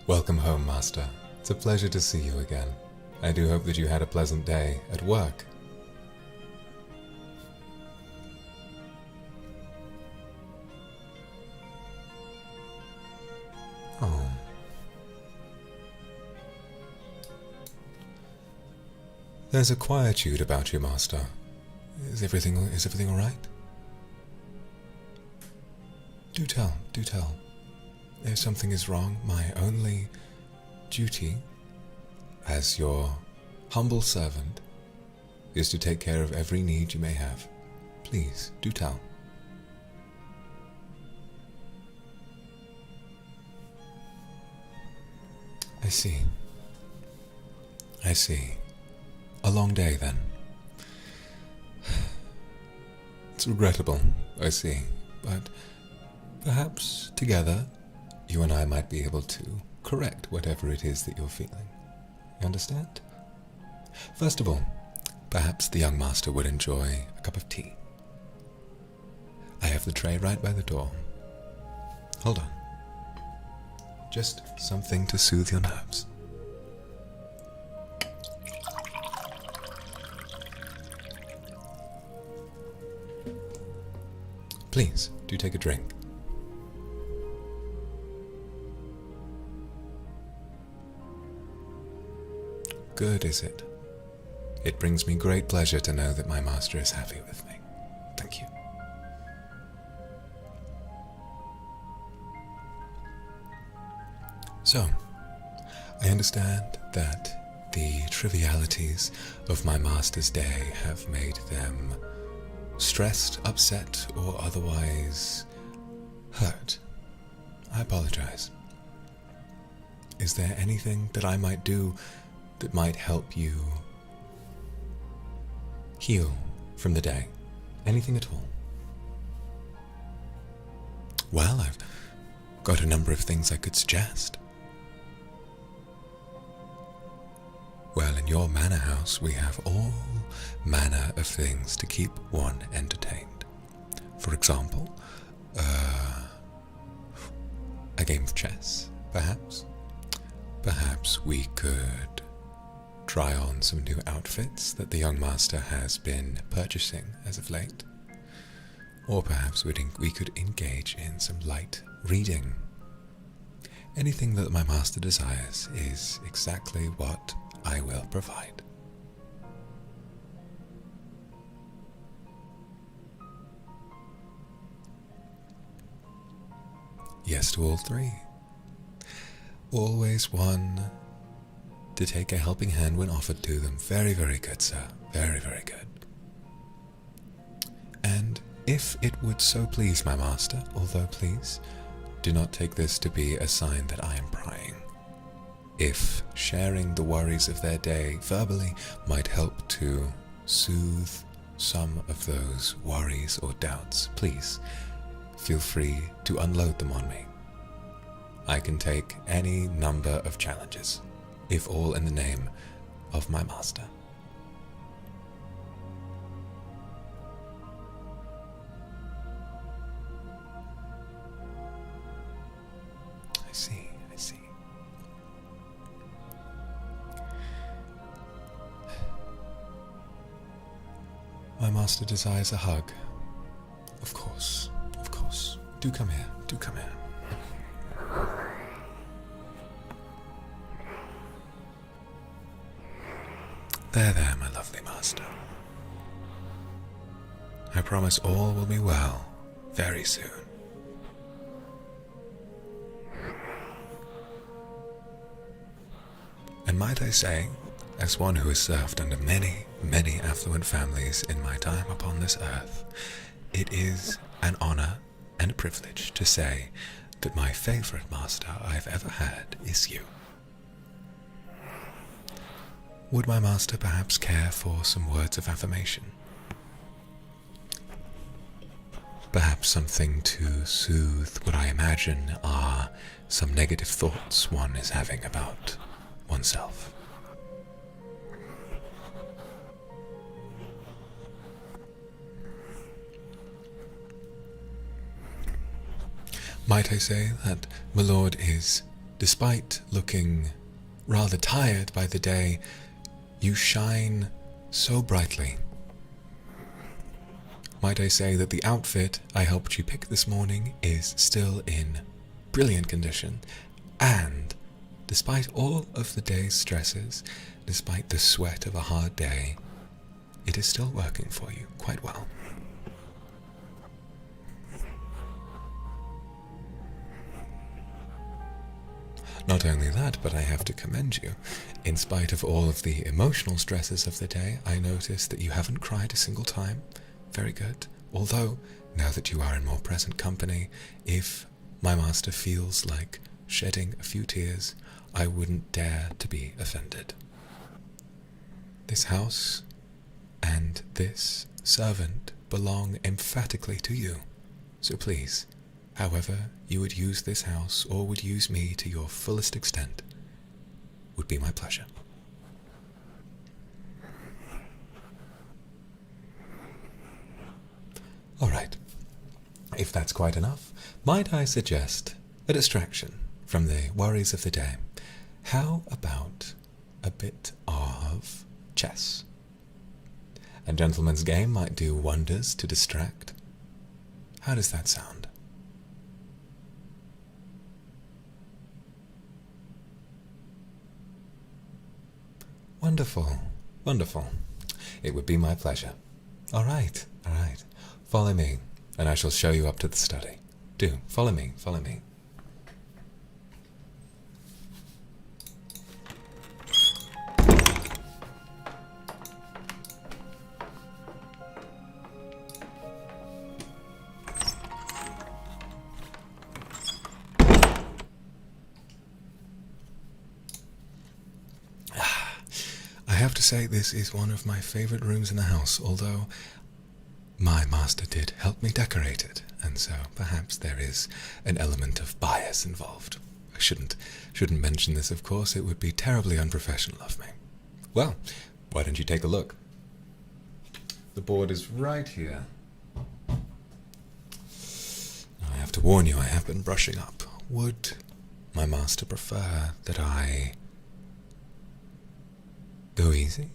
Welcome home, Master. It's a pleasure to see you again. I do hope that you had a pleasant day at work. Oh. There's a quietude about you, Master. Is everything all right? Do tell. If something is wrong, my only duty as your humble servant is to take care of every need you may have. Please, do tell. I see. A long day, then. It's regrettable, I see, but perhaps together you and I might be able to correct whatever it is that you're feeling. You understand? First of all, perhaps the young master would enjoy a cup of tea. I have the tray right by the door. Hold on. Just something to soothe your nerves. Please, do take a drink. Good, is it? It brings me great pleasure to know that my master is happy with me. Thank you. So, I understand that the trivialities of my master's day have made them stressed, upset, or otherwise hurt. I apologize. Is there anything that I might do that might help you heal from the day? Anything at all? Well, I've got a number of things I could suggest. Well, in your manor house, we have all manner of things to keep one entertained. For example, a game of chess, perhaps. Perhaps we could try on some new outfits that the young master has been purchasing as of late. Or perhaps we could engage in some light reading. Anything that my master desires is exactly what I will provide. Yes to all three. Always one to take a helping hand when offered to them. Very, very good, sir. Very, very good. And if it would so please my master, although please, do not take this to be a sign that I am prying. If sharing the worries of their day verbally might help to soothe some of those worries or doubts, please feel free to unload them on me. I can take any number of challenges, if all in the name of my master. I see. My master desires a hug. Of course. Do come here. There, my lovely master. I promise all will be well very soon. And might I say, as one who has served under many, many affluent families in my time upon this earth, it is an honor and a privilege to say that my favorite master I've ever had is you. Would my master perhaps care for some words of affirmation? Perhaps something to soothe what I imagine are some negative thoughts one is having about oneself. Might I say that my lord is despite looking rather tired by the day, you shine so brightly. Might I say that the outfit I helped you pick this morning is still in brilliant condition, and despite all of the day's stresses, despite the sweat of a hard day, it is still working for you quite well. Not only that, but I have to commend you. In spite of all of the emotional stresses of the day, I noticed that you haven't cried a single time. Very good. Although, now that you are in more present company, if my master feels like shedding a few tears, I wouldn't dare to be offended. This house and this servant belong emphatically to you, so please, however you would use this house or would use me to your fullest extent, would be my pleasure. All right, if that's quite enough, might I suggest a distraction from the worries of the day? How about a bit of chess? A gentleman's game might do wonders to distract. How does that sound? Wonderful, wonderful. It would be my pleasure. All right, all right. Follow me, and I shall show you up to the study. Do, follow me, follow me. I have to say this is one of my favorite rooms in the house, although my master did help me decorate it, and so perhaps there is an element of bias involved. I shouldn't mention this, of course. It would be terribly unprofessional of me. Well, why don't you take a look? The board is right here. I have to warn you, I have been brushing up. Would my master prefer that I go easy?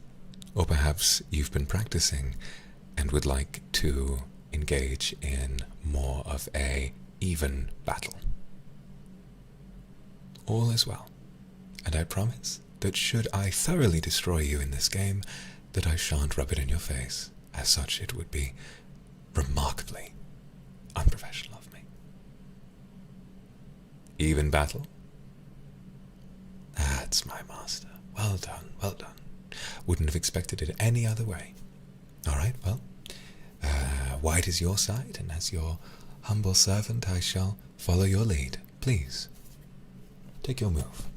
Or perhaps you've been practicing and would like to engage in more of a even battle. All is well, and I promise that should I thoroughly destroy you in this game, that I shan't rub it in your face. As such, it would be remarkably unprofessional of me. Even battle? That's my master. Well done, well done. Wouldn't have expected it any other way. All right, well, wide is your side, and as your humble servant, I shall follow your lead. Please, take your move.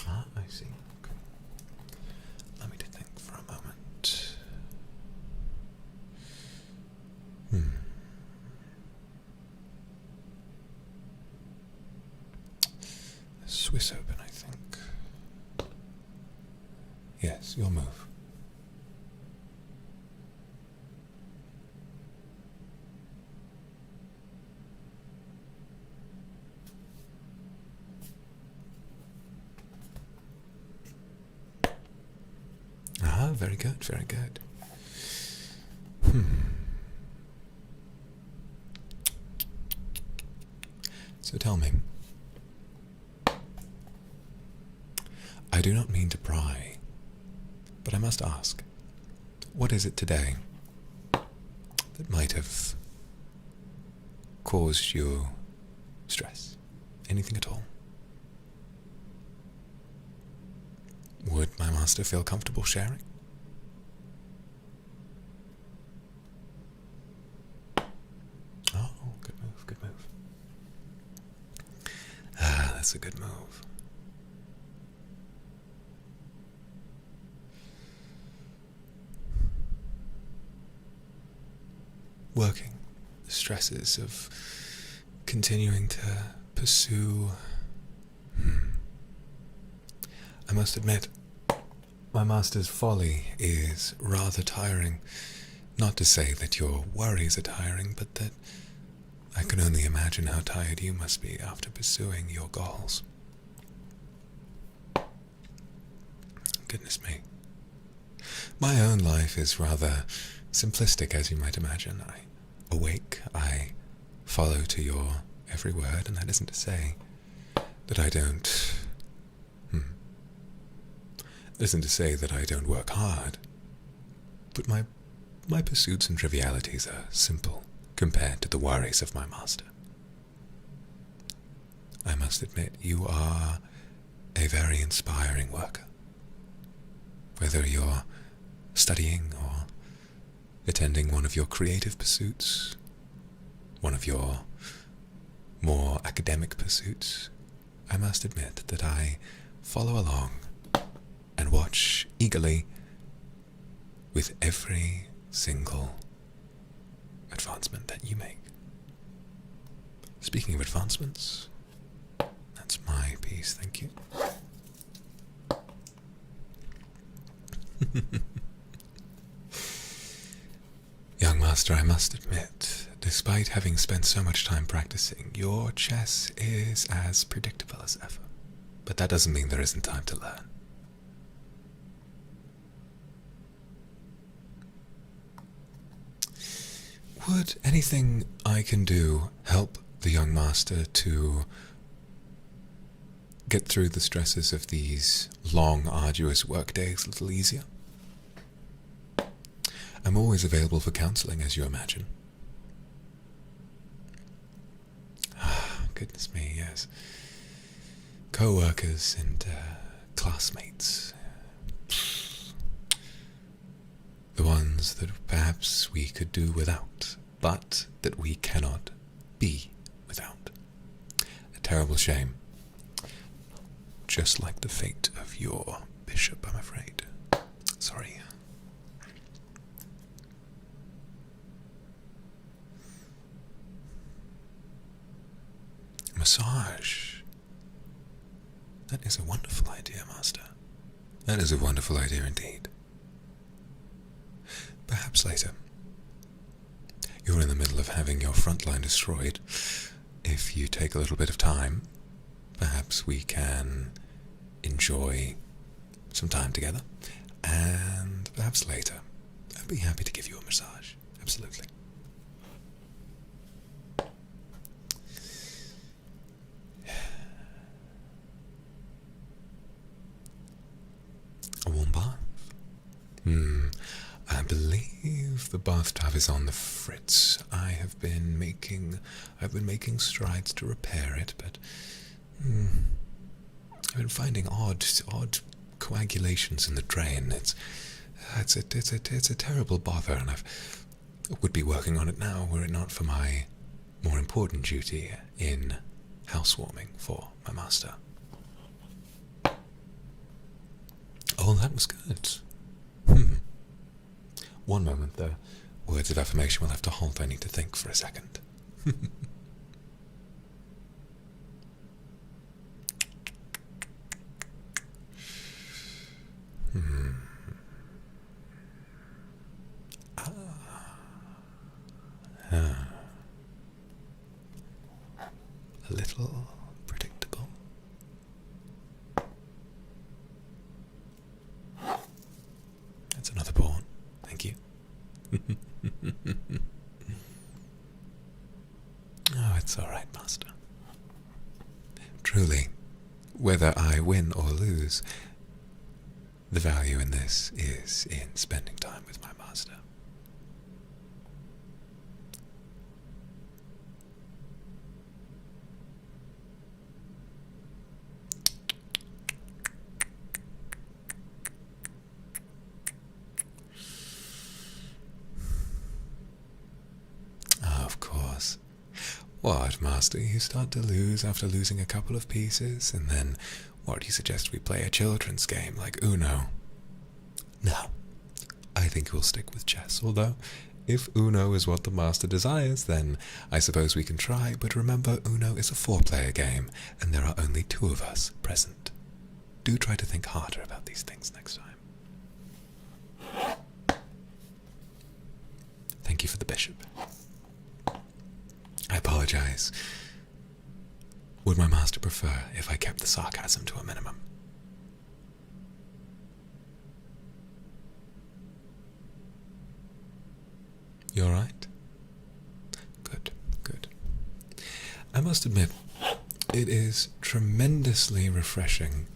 Ah, I see. Okay. Let me think for a moment. Swiss Open, I think. Yes, your move. Ah, very good, very good. So tell me, I do not mean to pry, but I must ask, what is it today that might have caused you stress? Anything at all? Would my master feel comfortable sharing? Oh, good move, good move. Ah, that's a good move. Working, the stresses of continuing to pursue. I must admit, My master's folly is rather tiring. Not to say that your worries are tiring, but that I can only imagine how tired you must be after pursuing your goals. Goodness me. My own life is rather simplistic, as you might imagine. I awake, I follow to your every word, and that isn't to say that I don't... isn't to say that I don't work hard, but my pursuits and trivialities are simple compared to the worries of my master. I must admit, you are a very inspiring worker. Whether you're studying or attending one of your creative pursuits, one of your more academic pursuits, I must admit that I follow along and watch eagerly with every single advancement that you make. Speaking of advancements, that's my piece, thank you. Young master, I must admit, despite having spent so much time practicing, your chess is as predictable as ever. But that doesn't mean there isn't time to learn. Would anything I can do help the young master to get through the stresses of these long, arduous work days a little easier? I'm always available for counseling, as you imagine. Goodness me, yes. Co-workers and classmates. The ones that perhaps we could do without, but that we cannot be without. A terrible shame. Just like the fate of your bishop, I'm afraid. Sorry. Massage. That is a wonderful idea, Master. That is a wonderful idea indeed. Perhaps later. You're in the middle of having your front line destroyed. If you take a little bit of time, perhaps we can enjoy some time together. And perhaps later, I'd be happy to give you a massage. Absolutely. A warm bath? I believe the bathtub is on the fritz. I've been making strides to repair it, but I've been finding odd coagulations in the drain. It's a terrible bother, and I would be working on it now were it not for my more important duty in housewarming for my master. Oh, that was good. One moment, the words of affirmation will have to halt. I need to think for a second. A little predictable. That's another pawn. Thank you. Oh, it's all right, Master. Truly, whether I win or lose, the value in this is in spending time with my master. Of course. What, Master? You start to lose after losing a couple of pieces, and then, what do you suggest we play a children's game like Uno? No, I think we'll stick with chess, although, if Uno is what the Master desires, then I suppose we can try, but remember, Uno is a 4-player game, and there are only 2 of us present. Do try to think harder about these things next time. thank you for the bishop. I apologize. Would my master prefer if I kept the sarcasm to a minimum? You alright? Good, good. I must admit, it is tremendously refreshing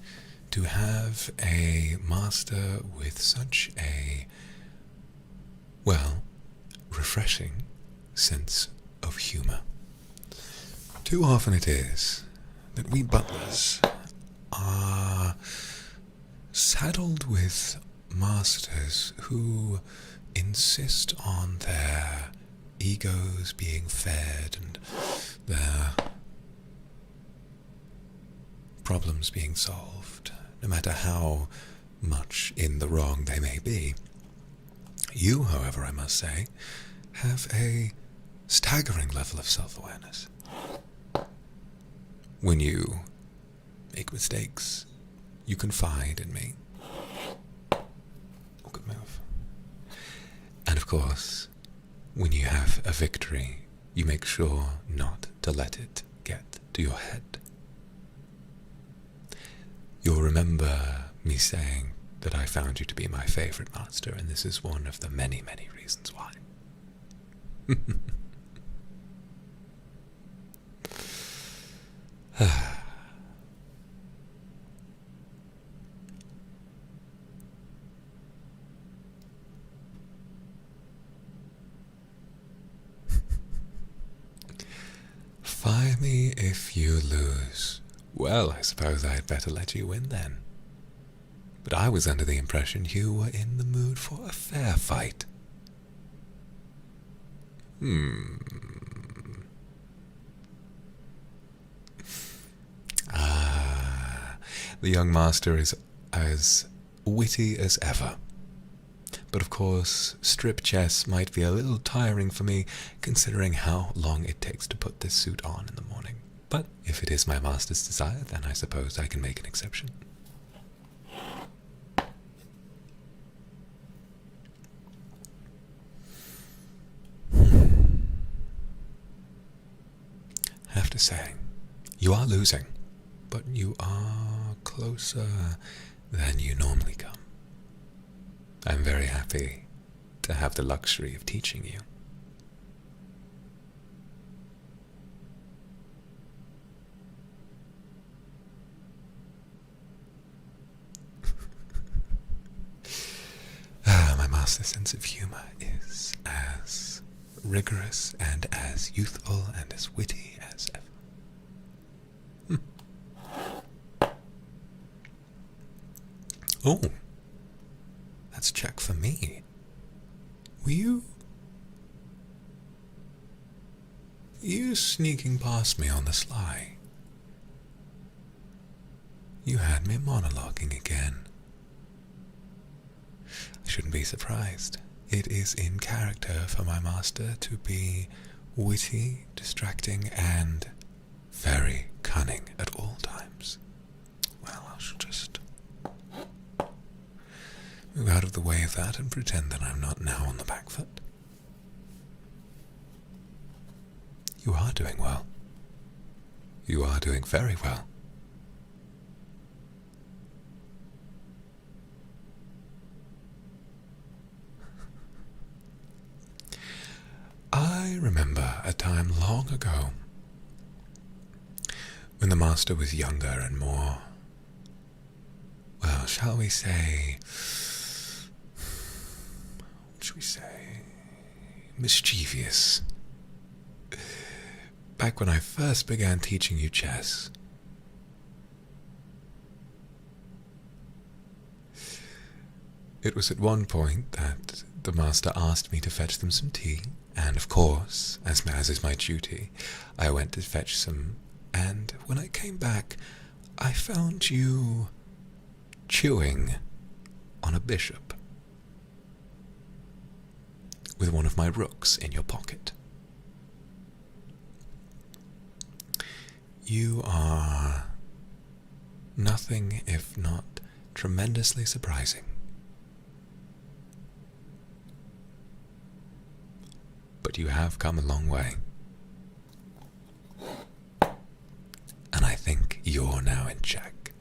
to have a master with such a, well, refreshing sense of humour. Too often it is that we butlers are saddled with masters who insist on their egos being fed and their problems being solved, no matter how much in the wrong they may be. You, however, I must say, have a staggering level of self-awareness. When you make mistakes, you confide in me. Oh, good move. And of course, when you have a victory, you make sure not to let it get to your head. You'll remember me saying that I found you to be my favorite master, and this is one of the many, many reasons why. Fire me if you lose. Well, I suppose I had better let you win then. But I was under the impression you were in the mood for a fair fight. The young master is as witty as ever. But of course, strip chess might be a little tiring for me, considering how long it takes to put this suit on in the morning. But if it is my master's desire, then I suppose I can make an exception. Have to say, you are losing, but you are closer than you normally come. I'm very happy to have the luxury of teaching you. My master's sense of humour is as rigorous and as youthful and as witty as ever. Oh, that's a check for me. Were you sneaking past me on the sly? You had me monologuing again. I shouldn't be surprised. It is in character for my master to be witty, distracting, and very cunning at all times. Well, I shall just move out of the way of that and pretend that I'm not now on the back foot. You are doing well. You are doing very well. I remember a time long ago when the master was younger and more, well, shall we say, mischievous. Back when I first began teaching you chess. It was at one point that the master asked me to fetch them some tea, and of course, as is my duty, I went to fetch some, and when I came back, I found you chewing on a bishop with one of my rooks in your pocket. You are nothing if not tremendously surprising. but you have come a long way. And I think you're now in check.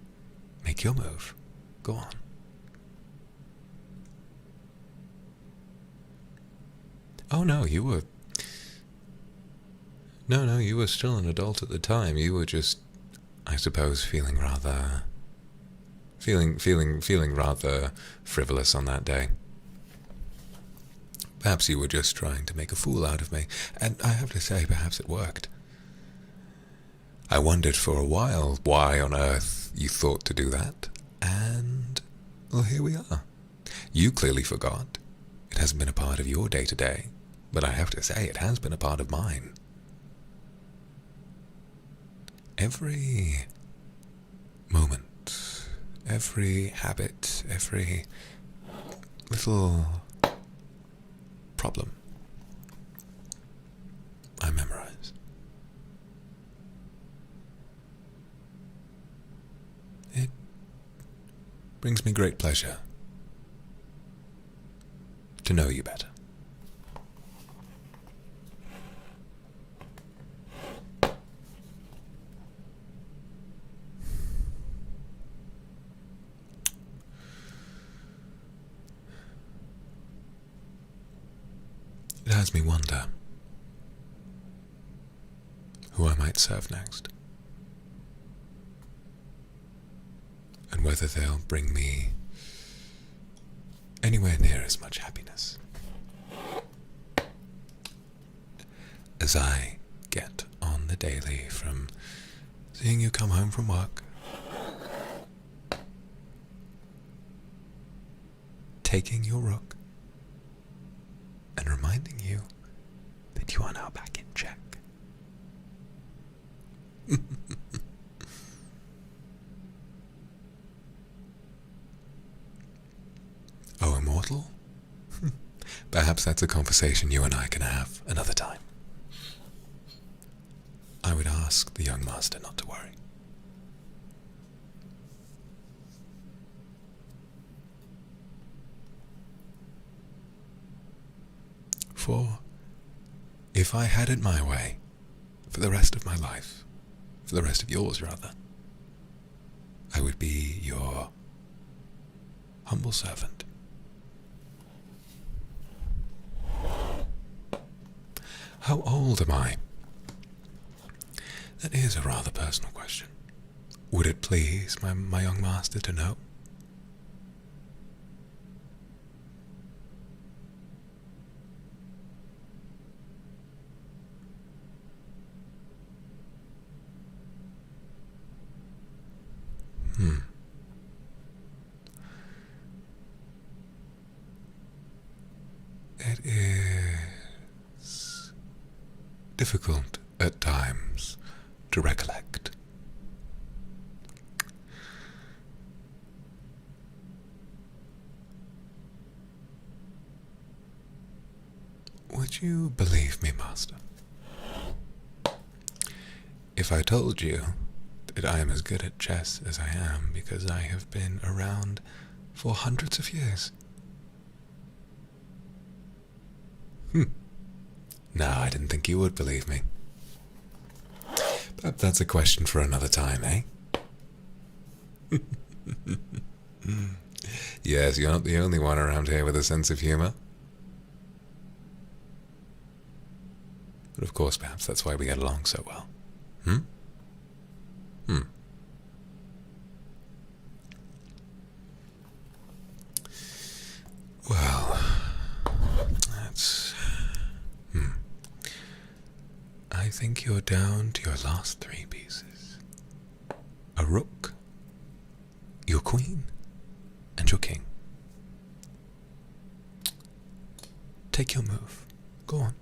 Make your move. Go on. Oh no, you were... No, you were still an adult at the time. You were just, I suppose, feeling rather frivolous on that day. Perhaps you were just trying to make a fool out of me, and I have to say, perhaps it worked. I wondered for a while why on earth you thought to do that, and, well, here we are. You clearly forgot. It hasn't been a part of your day-to-day, but I have to say, it has been a part of mine. Every moment, every habit, every little problem I memorize. It brings me great pleasure to know you better. It has me wonder who I might serve next, and whether they'll bring me anywhere near as much happiness as I get on the daily from seeing you come home from work, taking your rook, and reminding you that you are now back in check. Oh, immortal? Perhaps that's a conversation you and I can have another time. I would ask the young master not to worry. For if I had it my way, for the rest of my life, for the rest of yours rather, I would be your humble servant. How old am I? That is a rather personal question. Would it please my young master to know? It is difficult at times to recollect. Would you believe me, Master, if I told you that I am as good at chess as I am because I have been around for hundreds of years? No, I didn't think you would believe me. But that's a question for another time, eh? Yes, you're not the only one around here with a sense of humor. But of course, perhaps that's why we get along so well. Well, that's... I think you're down to your last three pieces. A rook, your queen, and your king. Take your move. Go on.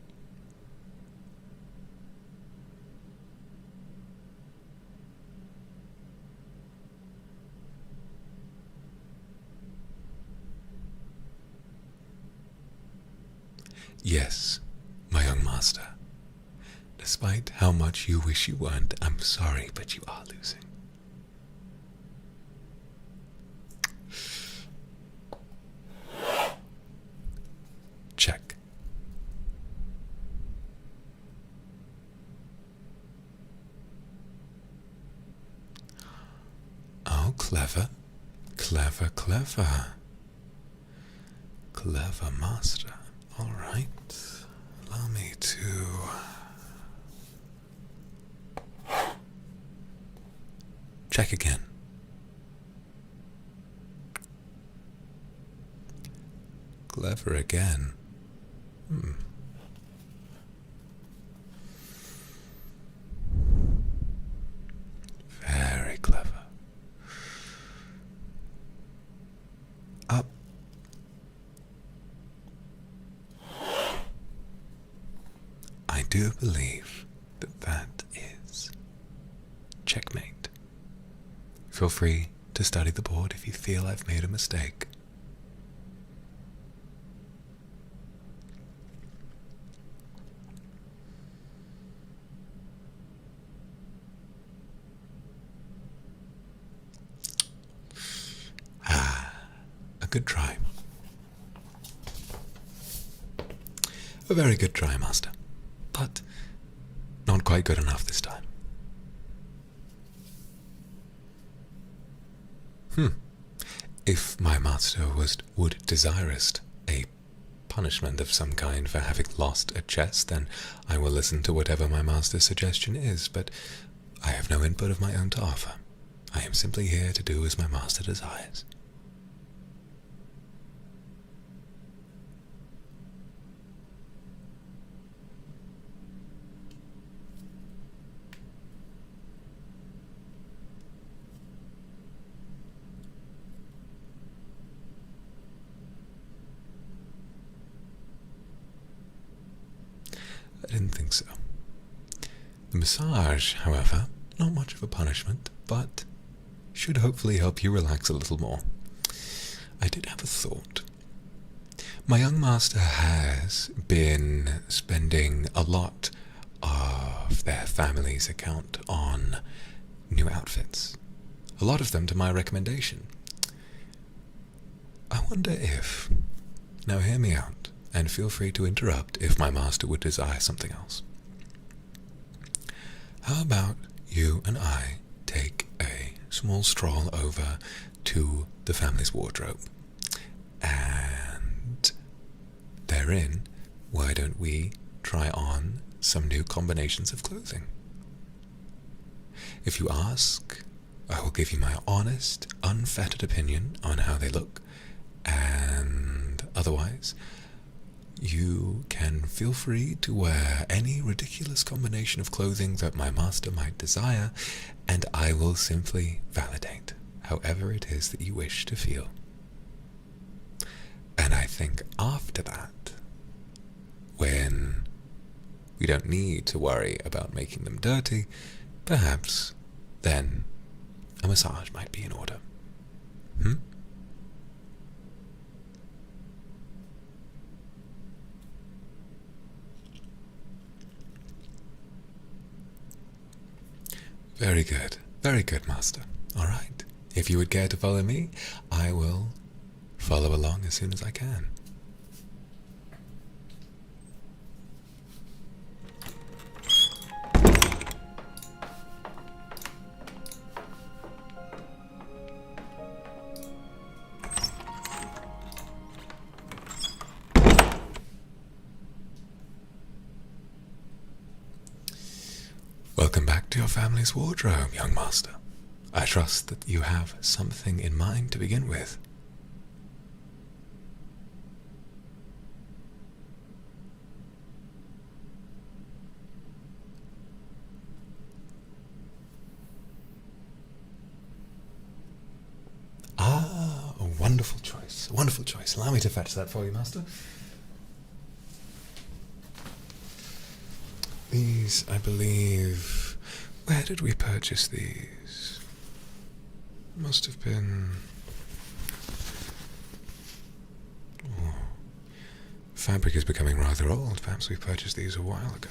Yes, my young master. Despite how much you wish you weren't, I'm sorry, but you are losing. Check. Clever, clever, clever. Clever master. Alright. Allow me to... check again. Clever again. Very clever. Up. I do believe that that is checkmate. Feel free to study the board if you feel I've made a mistake. A good try. A very good try, Master. But not quite good enough this time. If my master would desirest a punishment of some kind for having lost a chess, then I will listen to whatever my master's suggestion is, but I have no input of my own to offer. I am simply here to do as my master desires. I didn't think so. The massage, however, not much of a punishment, but should hopefully help you relax a little more. I did have a thought. My young master has been spending a lot of their family's account on new outfits. A lot of them to my recommendation. I wonder if... Now hear me out, and feel free to interrupt if my master would desire something else. How about you and I take a small stroll over to the family's wardrobe, and therein, why don't we try on some new combinations of clothing? If you ask, I will give you my honest, unfettered opinion on how they look, and otherwise, you can feel free to wear any ridiculous combination of clothing that my master might desire, and I will simply validate however it is that you wish to feel. And I think after that, when we don't need to worry about making them dirty, perhaps then a massage might be in order. Very good, Master. All right. If you would care to follow me, I will follow along as soon as I can. Welcome back to your family's wardrobe, young master. I trust that you have something in mind to begin with. Ah, a wonderful choice. A wonderful choice. Allow me to fetch that for you, master. These, I believe... Where did we purchase these? Must have been... Oh. Fabric is becoming rather old. Perhaps we purchased these a while ago.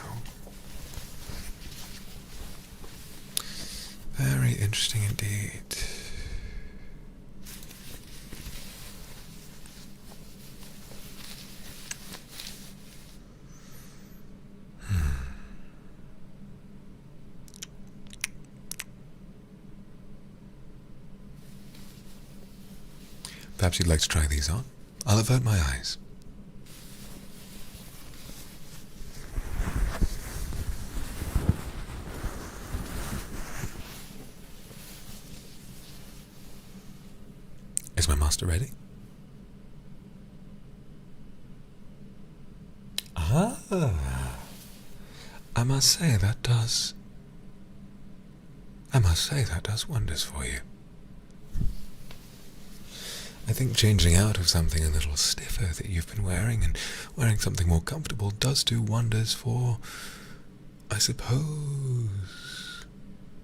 Very interesting indeed. Perhaps you'd like to try these on. I'll avert my eyes. Is my master ready? Ah, I must say that does wonders for you. I think changing out of something a little stiffer that you've been wearing and wearing something more comfortable does do wonders for, I suppose,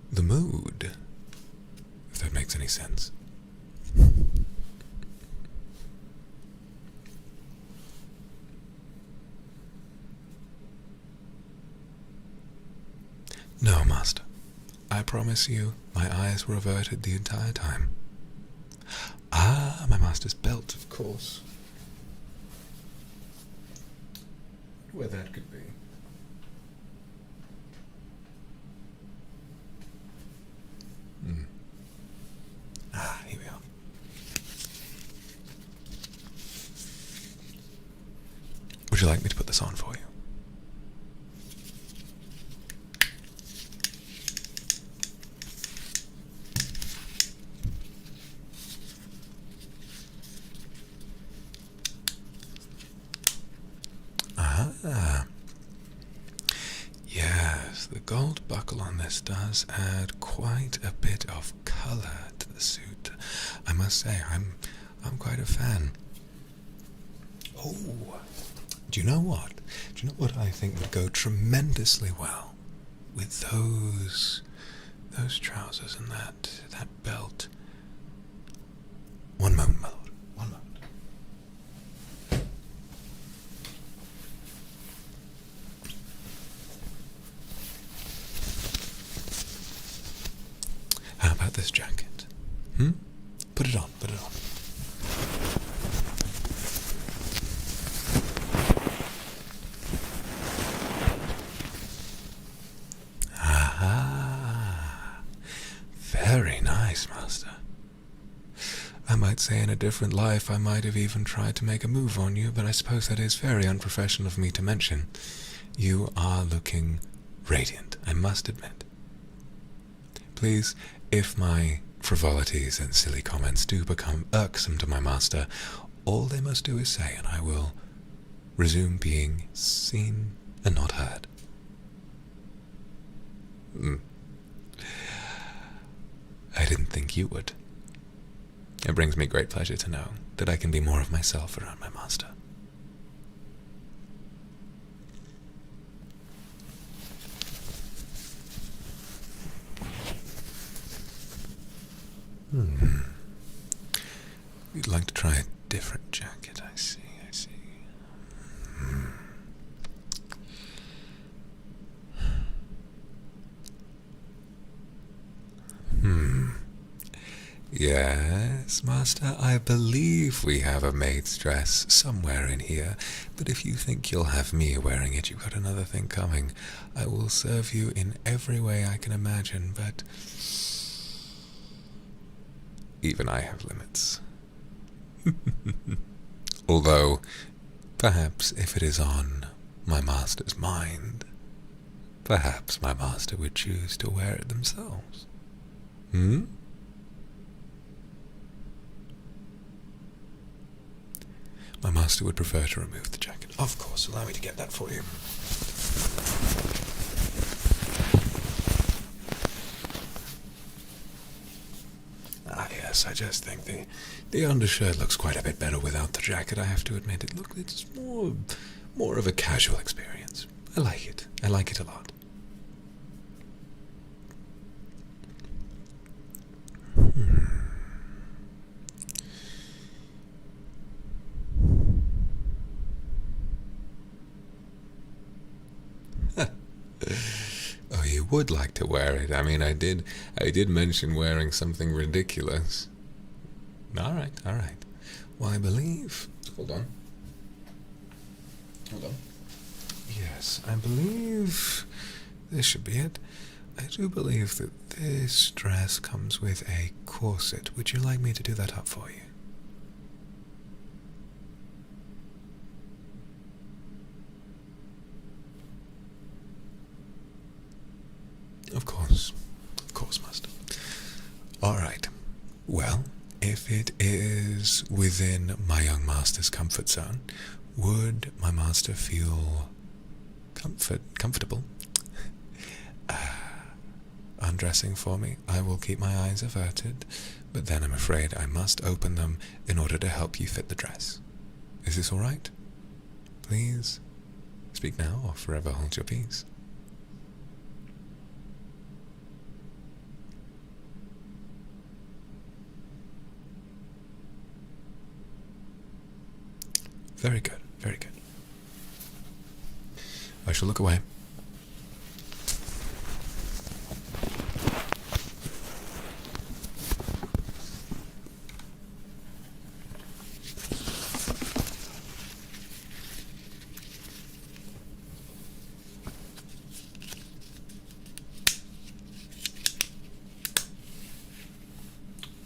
the mood, if that makes any sense. No, master. I promise you, my eyes were averted the entire time. Ah, my master's belt, of course. Where that could be. Ah, here we are. Would you like me to put this on for you? Ah, yes, the gold buckle on this does add quite a bit of colour to the suit. I must say, I'm quite a fan. Oh, do you know what? Do you know what I think would go tremendously well with those trousers and that belt? One moment, my lord. One moment. How about this jacket? Put it on, put it on. Aha! Very nice, master. I might say in a different life I might have even tried to make a move on you, but I suppose that is very unprofessional of me to mention. You are looking radiant, I must admit. Please, if my frivolities and silly comments do become irksome to my master, all they must do is say, and I will resume being seen and not heard. I didn't think you would. It brings me great pleasure to know that I can be more of myself around my master. You'd like to try a different jacket, I see, I see. Yes, master, I believe we have a maid's dress somewhere in here, but if you think you'll have me wearing it, you've got another thing coming. I will serve you in every way I can imagine, but even I have limits. Although, perhaps if it is on my master's mind, perhaps my master would choose to wear it themselves. My master would prefer to remove the jacket. Of course, allow me to get that for you. Ah, yes, I just think the undershirt looks quite a bit better without the jacket, I have to admit. It's more of a casual experience. I like it. I like it a lot. Oh, you would like to wear it. I mean, I did mention wearing something ridiculous. All right. Well, I believe... Hold on. Yes, I believe this should be it. I do believe that this dress comes with a corset. Would you like me to do that up for you? Alright. Well, if it is within my young master's comfort zone, would my master feel comfortable undressing for me? I will keep my eyes averted, but then I'm afraid I must open them in order to help you fit the dress. Is this alright? Please speak now or forever hold your peace. Very good, very good. I shall look away.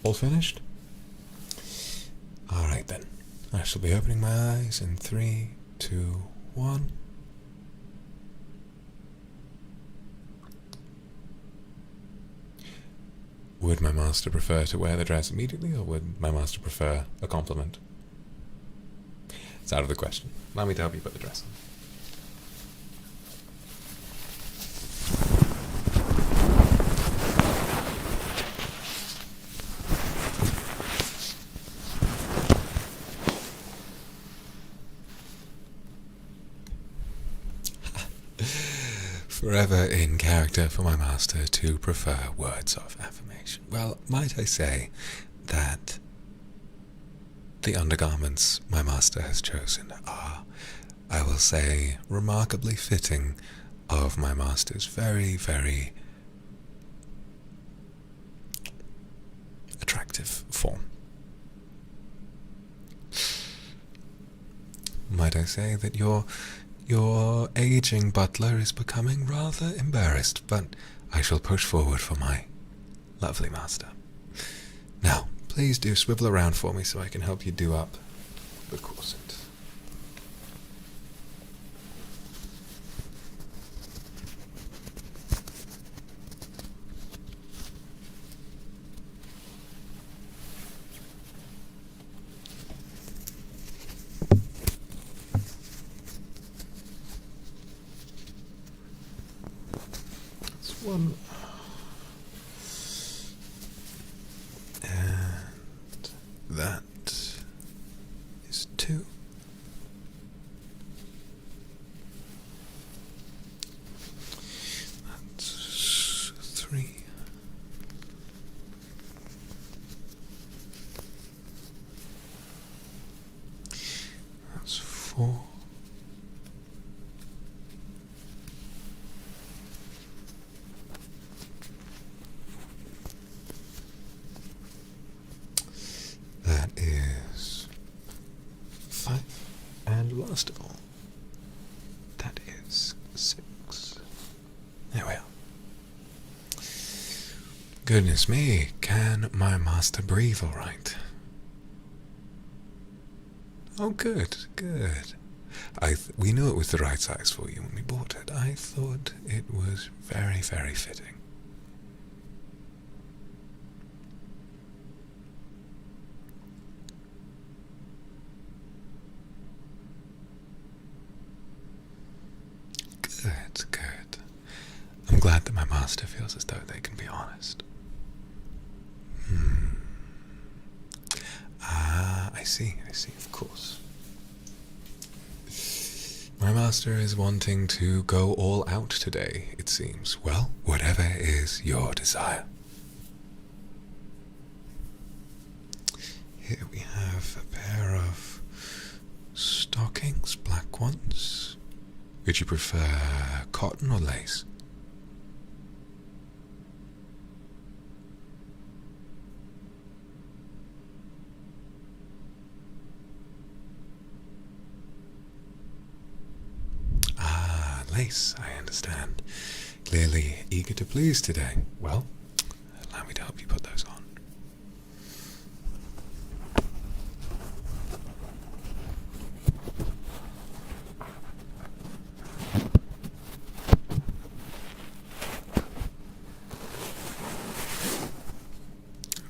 All finished? Alright then. I shall be opening my eyes in 3, 2, 1. Would my master prefer to wear the dress immediately, or would my master prefer a compliment? It's out of the question. Allow me to help you put the dress on. Forever in character for my master to prefer words of affirmation. Well, might I say that the undergarments my master has chosen are, I will say, remarkably fitting of my master's very, very attractive form. Might I say that your aging butler is becoming rather embarrassed, but I shall push forward for my lovely master. Now, please do swivel around for me so I can help you do up the corset. One and that is 2. That's 3. That's 4. That is 5, and last of all, that is 6. There we are. Goodness me, can my master breathe all right? Oh, good, good. We knew it was the right size for you when we bought it. I thought it was very, very fitting. Good, good. I'm glad that my master feels as though they can be honest. I see, of course. My master is wanting to go all out today, it seems. Well, whatever is your desire. Here we have a pair of stockings, black ones. Would you prefer cotton or lace? Ah, lace, I understand. Clearly eager to please today. Well, allow me to help you put those on.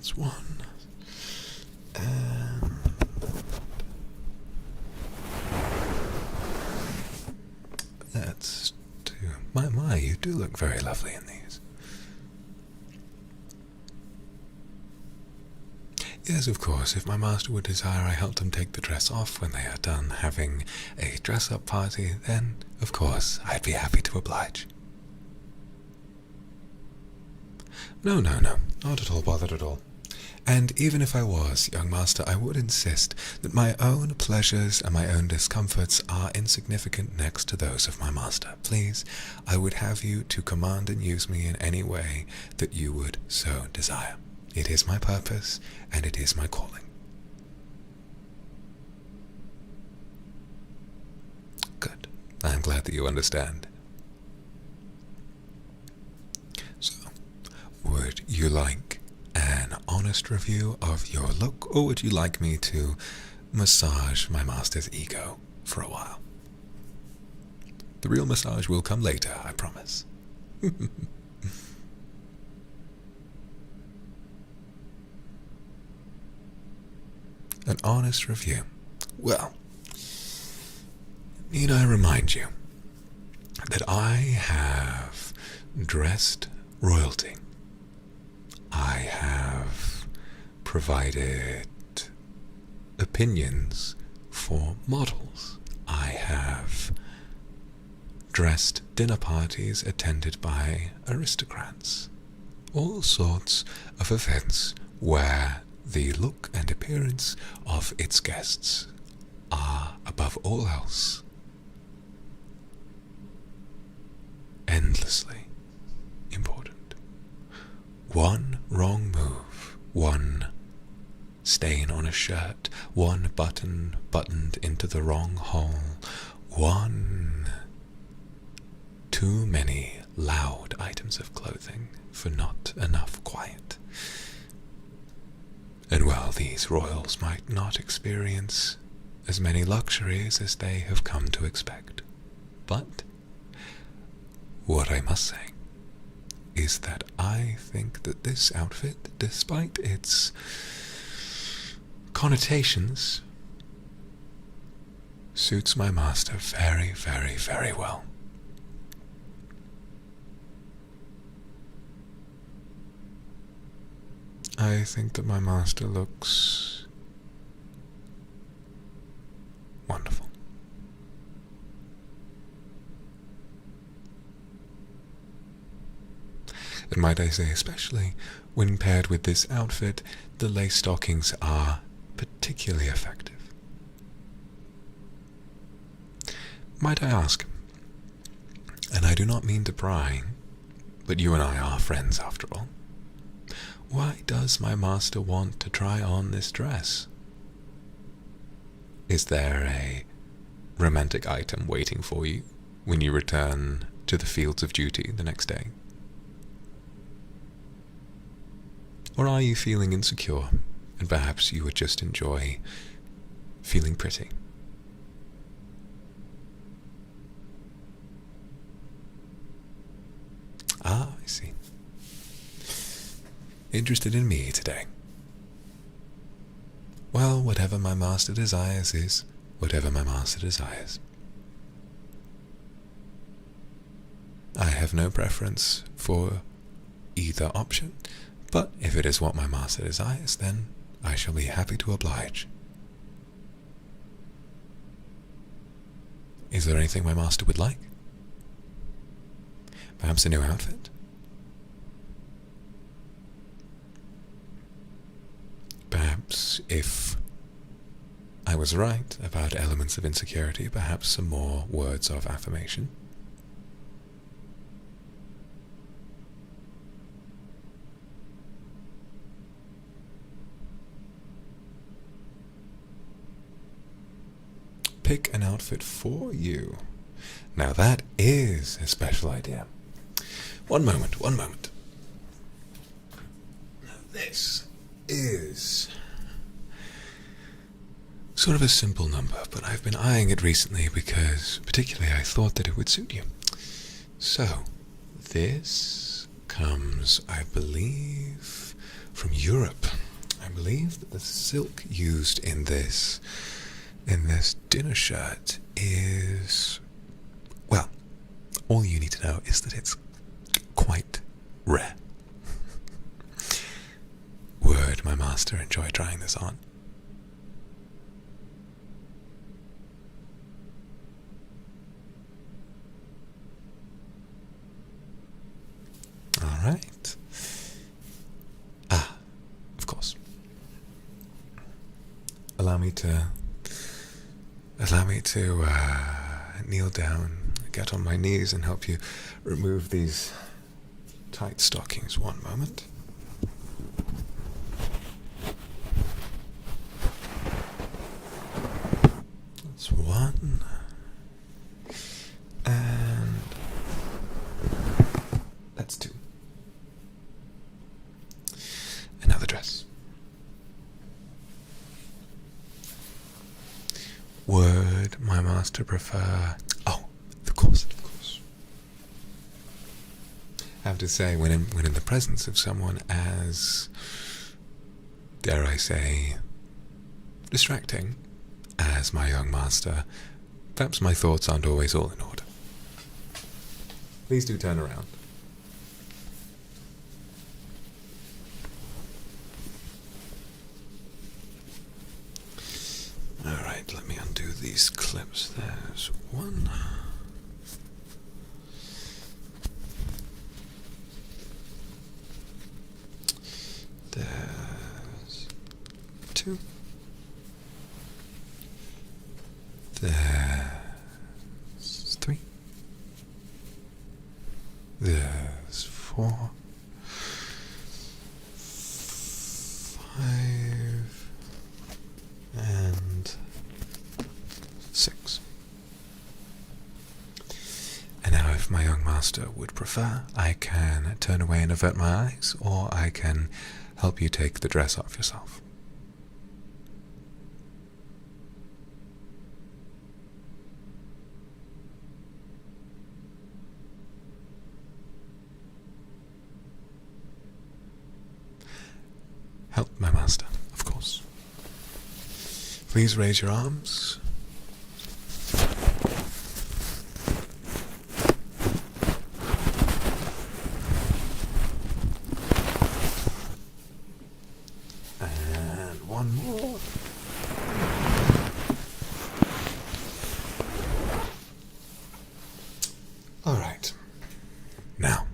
That's one. And that's two. My, you do look very lovely in these. Yes, of course, if my master would desire I help them take the dress off when they are done having a dress-up party, then, of course, I'd be happy to oblige. No, not at all bothered at all. And even if I was, young master, I would insist that my own pleasures and my own discomforts are insignificant next to those of my master. Please, I would have you to command and use me in any way that you would so desire. It is my purpose, and it is my calling. Good. I'm glad that you understand. So, would you like an honest review of your look, or would you like me to massage my master's ego for a while? The real massage will come later, I promise. An honest review. Well, need I remind you that I have dressed royalty. I have provided opinions for models. I have dressed dinner parties attended by aristocrats. All sorts of events where the look and appearance of its guests are, above all else, endlessly important. One wrong move, one stain on a shirt, one button buttoned into the wrong hole, one too many loud items of clothing for not enough quiet. And while these royals might not experience as many luxuries as they have come to expect, but what I must say is that I think that this outfit, despite its connotations, suits my master very, very, very well. I think that my master looks wonderful. And might I say, especially when paired with this outfit, the lace stockings are particularly effective. Might I ask, and I do not mean to pry, but you and I are friends after all, why does my master want to try on this dress? Is there a romantic item waiting for you when you return to the fields of duty the next day? Or are you feeling insecure, and perhaps you would just enjoy feeling pretty? Ah, I see. Interested in me today. Well, whatever my master desires is whatever my master desires. I have no preference for either option, but if it is what my master desires, then I shall be happy to oblige. Is there anything my master would like? Perhaps a new outfit? Perhaps, if I was right about elements of insecurity, perhaps some more words of affirmation? Pick an outfit for you. Now that is a special idea. One moment. Now this is sort of a simple number, but I've been eyeing it recently because particularly I thought that it would suit you. So, this comes, I believe, from Europe. the silk used in this dinner shirt is, well, all you need to know is that it's quite rare. Would my master enjoy trying this on? All right. Of course. Allow me to kneel down, get on my knees, and help you remove these tight stockings. One moment. That's one. And that's two. Another dress. Would my master prefer... Oh, of course. I have to say, when in the presence of someone as, dare I say, distracting as my young master, perhaps my thoughts aren't always all in order. Please do turn around. Alright, let me undo these clips. There's one. There's two. There's three. There's four. 5. And 6. And now, if my young master would prefer, I can turn away and avert my eyes, or I can help you take the dress off yourself. Help my master, of course. Please raise your arms. And one more. All right. Now.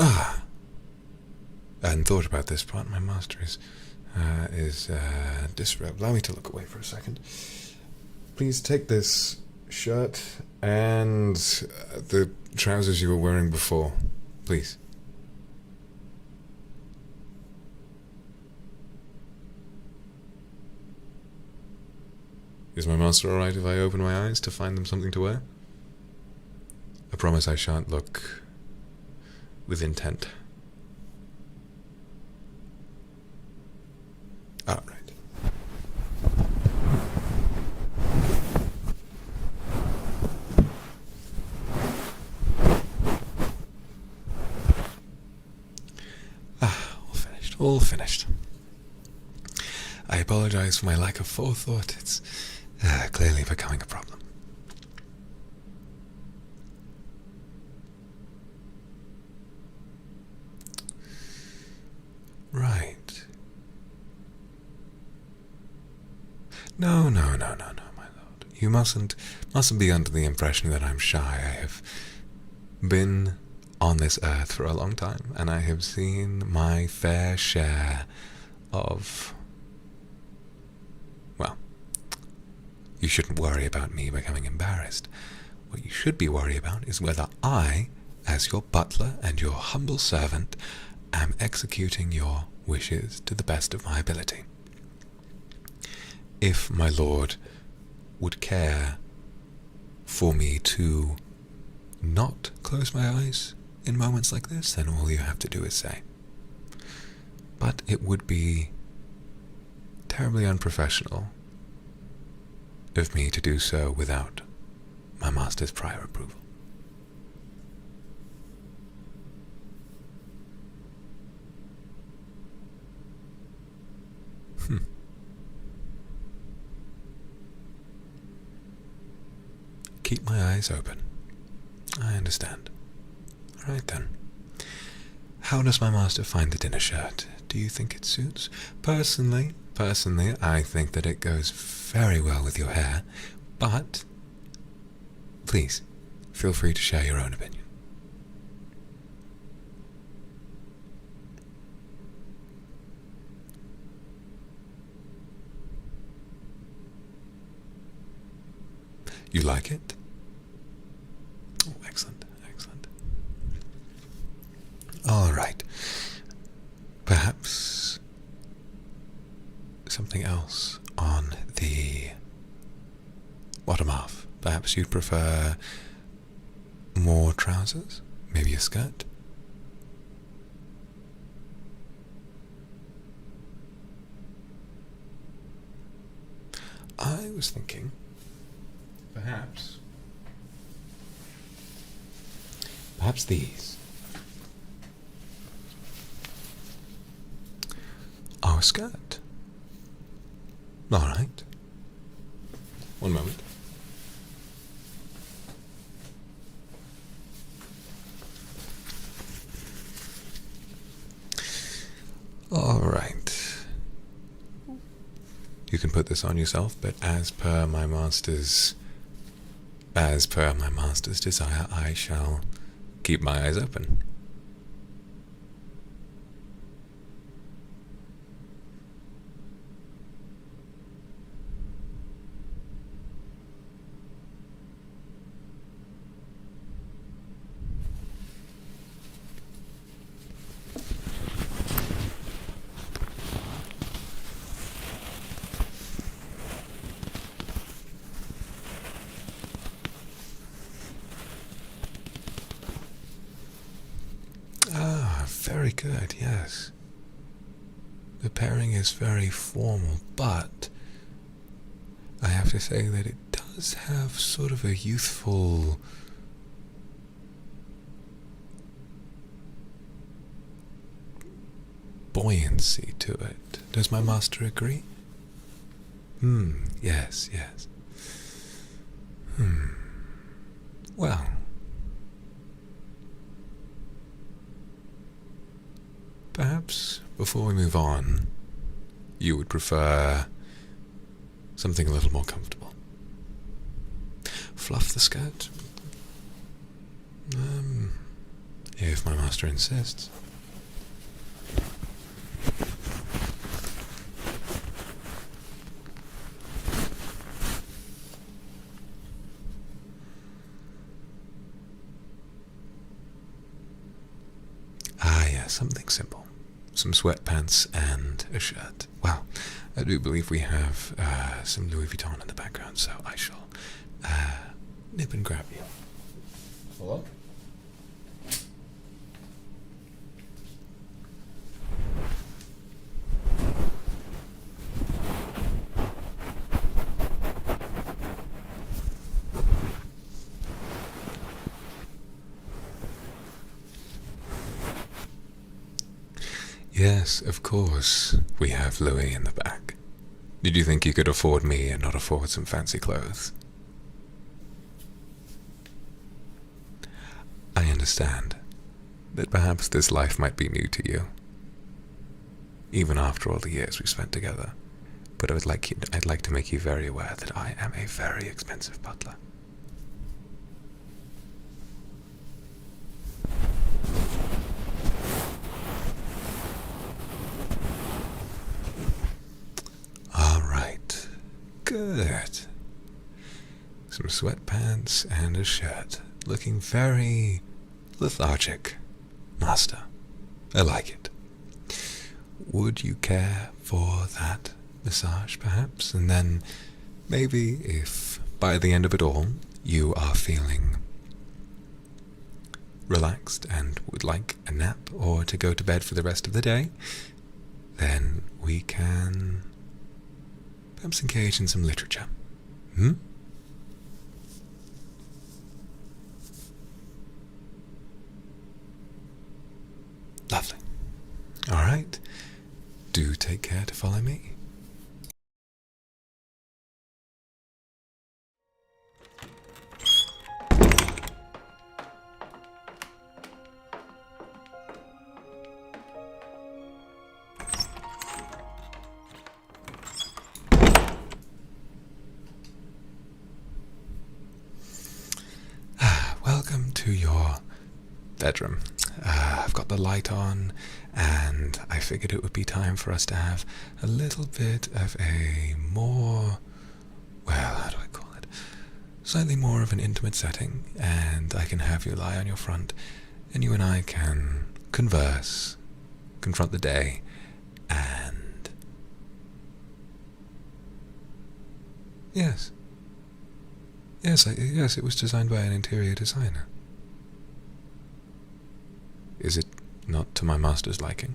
I hadn't thought about this part. My master is disrobed. Allow me to look away for a second. Please take this shirt and the trousers you were wearing before, please. Is my master alright if I open my eyes to find them something to wear? I promise I shan't look with intent. All right. All finished. I apologize for my lack of forethought. It's clearly becoming a problem. Right. No, my lord. You mustn't be under the impression that I'm shy. I have been on this earth for a long time, and I have seen my fair share of... Well, you shouldn't worry about me becoming embarrassed. What you should be worried about is whether I, as your butler and your humble servant, am executing your wishes to the best of my ability. If my lord would care for me to not close my eyes in moments like this, then all you have to do is say. But it would be terribly unprofessional of me to do so without my master's prior approval. Keep my eyes open. I understand. All right then. How does my master find the dinner shirt? Do you think it suits? Personally, I think that it goes very well with your hair, but please, feel free to share your own opinion. You like it? Oh, excellent, excellent. All right. Perhaps something else on the bottom half. Perhaps you'd prefer more trousers? Maybe a skirt? I was thinking perhaps these are a skirt. All right. One moment. All right. You can put this on yourself, but as per my master's desire, I shall keep my eyes open. Very good, yes. The pairing is very formal, but I have to say that it does have sort of a youthful buoyancy to it. Does my master agree? Yes, yes. Well, perhaps before we move on, you would prefer something a little more comfortable. Fluff the skirt? If my master insists. Something simple. Some sweatpants and a shirt. Well, I do believe we have some Louis Vuitton in the background, so I shall nip and grab you. Hello? Yes, of course, we have Louis in the back. Did you think you could afford me and not afford some fancy clothes? I understand that perhaps this life might be new to you, even after all the years we spent together. But I'd like to make you very aware that I am a very expensive butler. Good. Some sweatpants and a shirt. Looking very lethargic, master. I like it. Would you care for that massage, perhaps? And then maybe if by the end of it all you are feeling relaxed and would like a nap or to go to bed for the rest of the day, then we can perhaps engage in some literature. Lovely. All right. Do take care to follow me. bedroom. I've got the light on, and I figured it would be time for us to have a little bit of a more, well, how do I call it? Slightly more of an intimate setting, and I can have you lie on your front, and you and I can converse, confront the day, and... Yes, it was designed by an interior designer. Is it not to my master's liking?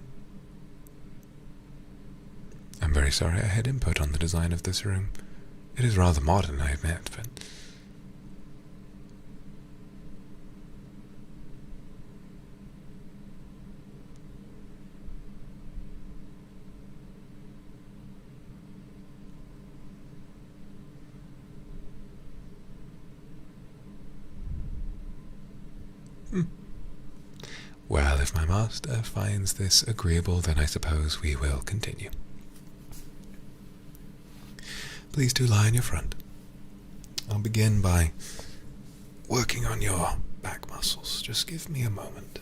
I'm very sorry I had input on the design of this room. It is rather modern, I admit, but... Well, if my master finds this agreeable, then I suppose we will continue. Please do lie on your front. I'll begin by working on your back muscles. Just give me a moment.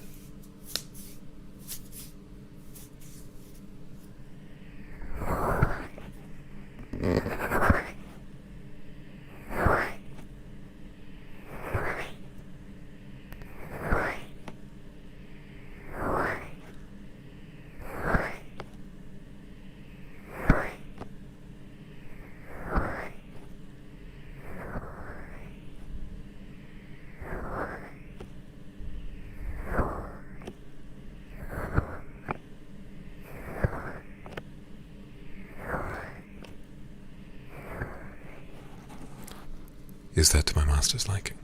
Is that to my master's liking?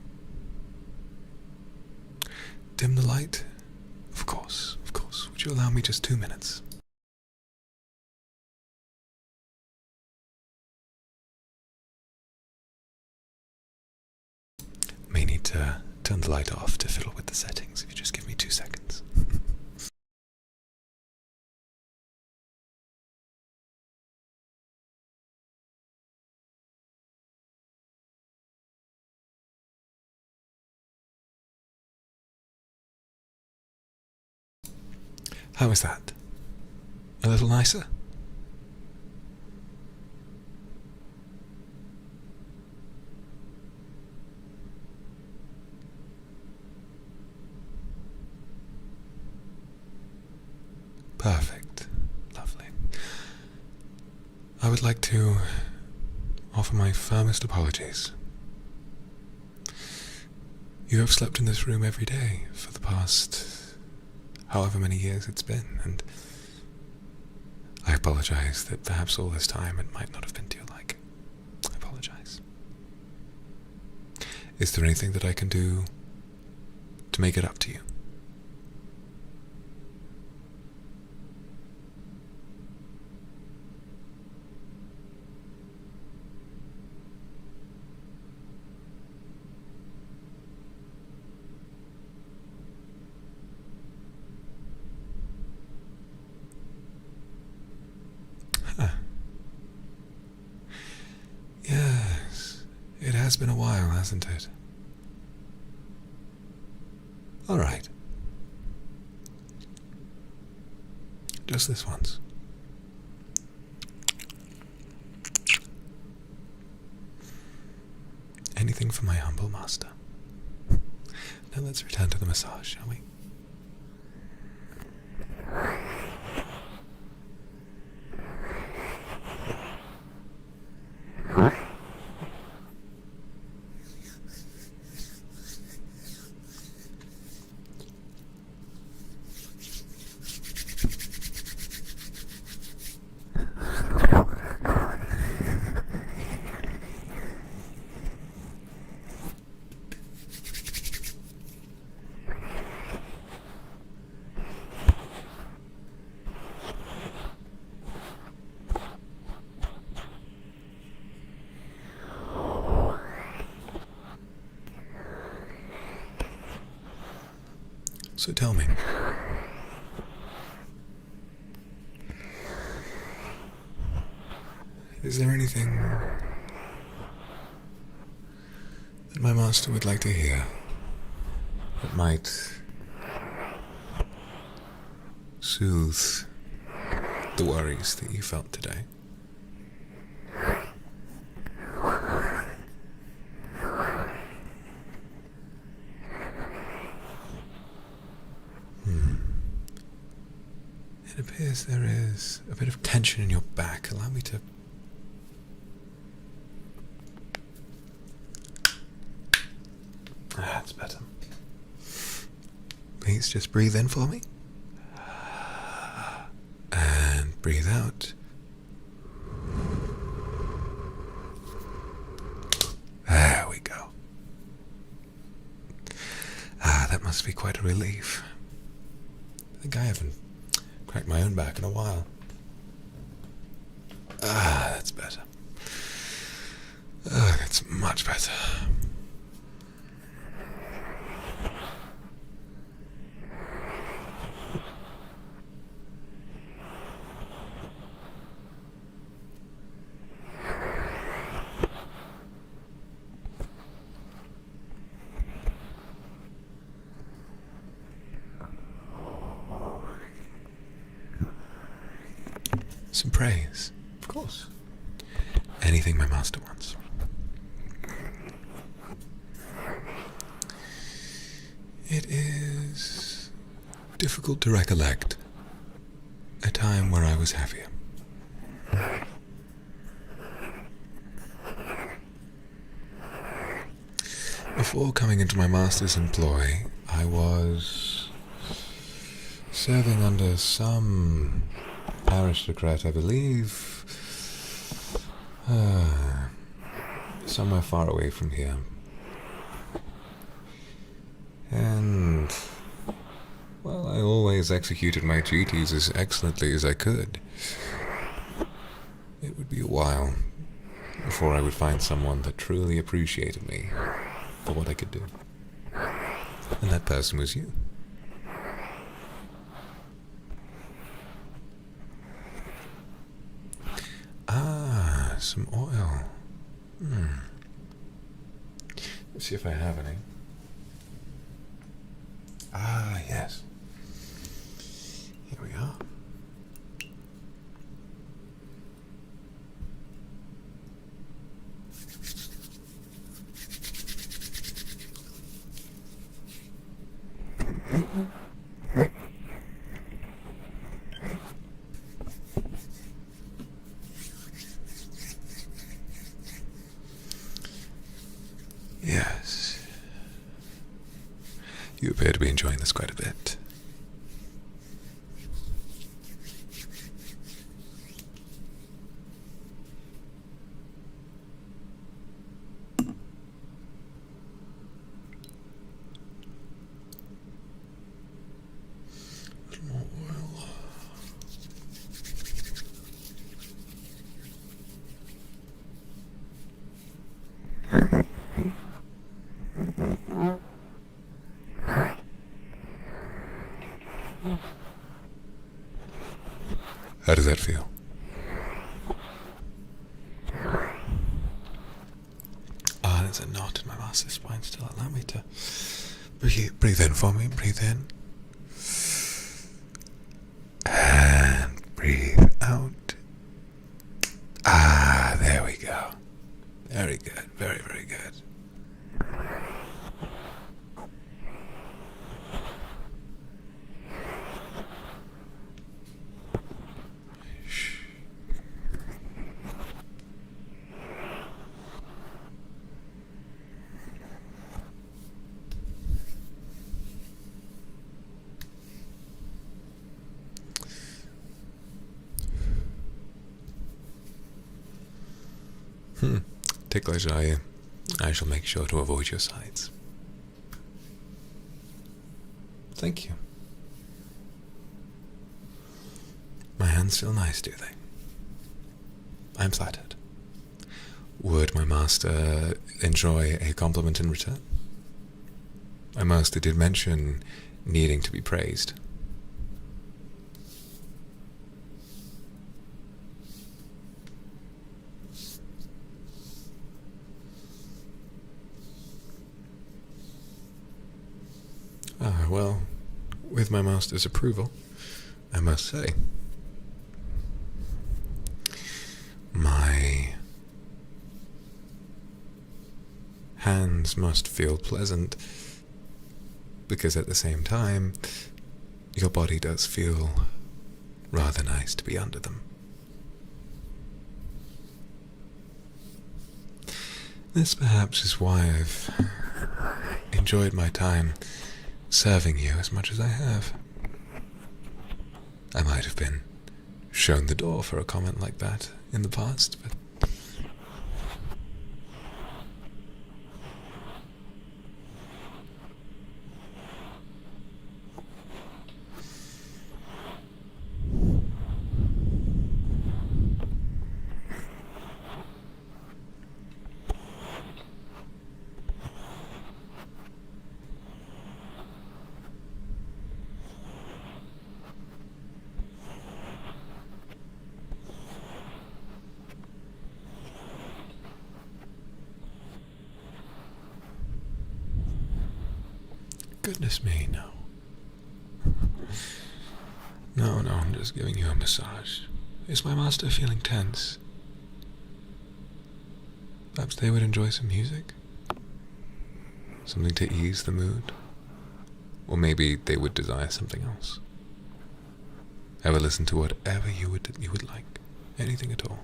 Dim the light? Of course, of course. Would you allow me just 2 minutes? May need to turn the light off to fiddle with the settings if you just give me 2 seconds. How is that? A little nicer? Perfect. Lovely. I would like to offer my firmest apologies. You have slept in this room every day for the past however many years it's been, and I apologize that perhaps all this time it might not have been to your liking. I apologize. Is there anything that I can do to make it up to you? Yes, it has been a while, hasn't it? All right. Just this once. Anything for my humble master. Now let's return to the massage, shall we? So tell me, is there anything that my master would like to hear that might soothe the worries that you felt today. It appears there is a bit of tension in your back. Allow me to... That's better. Please just breathe in for me. And breathe out. There we go. That must be quite a relief. I think I haven't cracked my own back in a while. That's better. That's much better. Some praise, of course. Anything my master wants. It is difficult to recollect a time where I was happier. Before coming into my master's employ, I was serving under some aristocrat, I believe, somewhere far away from here. And, well, I always executed my duties as excellently as I could. It would be a while before I would find someone that truly appreciated me for what I could do. And that person was you. Some oil. Let's see if I have any. Yes. Here we are. Yes. You appear to be enjoying this quite a bit. A little more oil. How does that feel? There's a knot in my master's spine still. Allow me to breathe in for me. Breathe in. And breathe out. There we go. Very good. Very, very good. Ticklers, are you? I shall make sure to avoid your sides. Thank you. My hands feel nice, do they? I'm flattered. Would my master enjoy a compliment in return? My master did mention needing to be praised. Well, with my master's approval, I must say, my hands must feel pleasant, because at the same time, your body does feel rather nice to be under them. This perhaps is why I've enjoyed my time serving you as much as I have. I might have been shown the door for a comment like that in the past, but goodness me, no. No, I'm just giving you a massage. Is my master feeling tense? Perhaps they would enjoy some music? Something to ease the mood? Or maybe they would desire something else. I will listen to whatever you would like. Anything at all.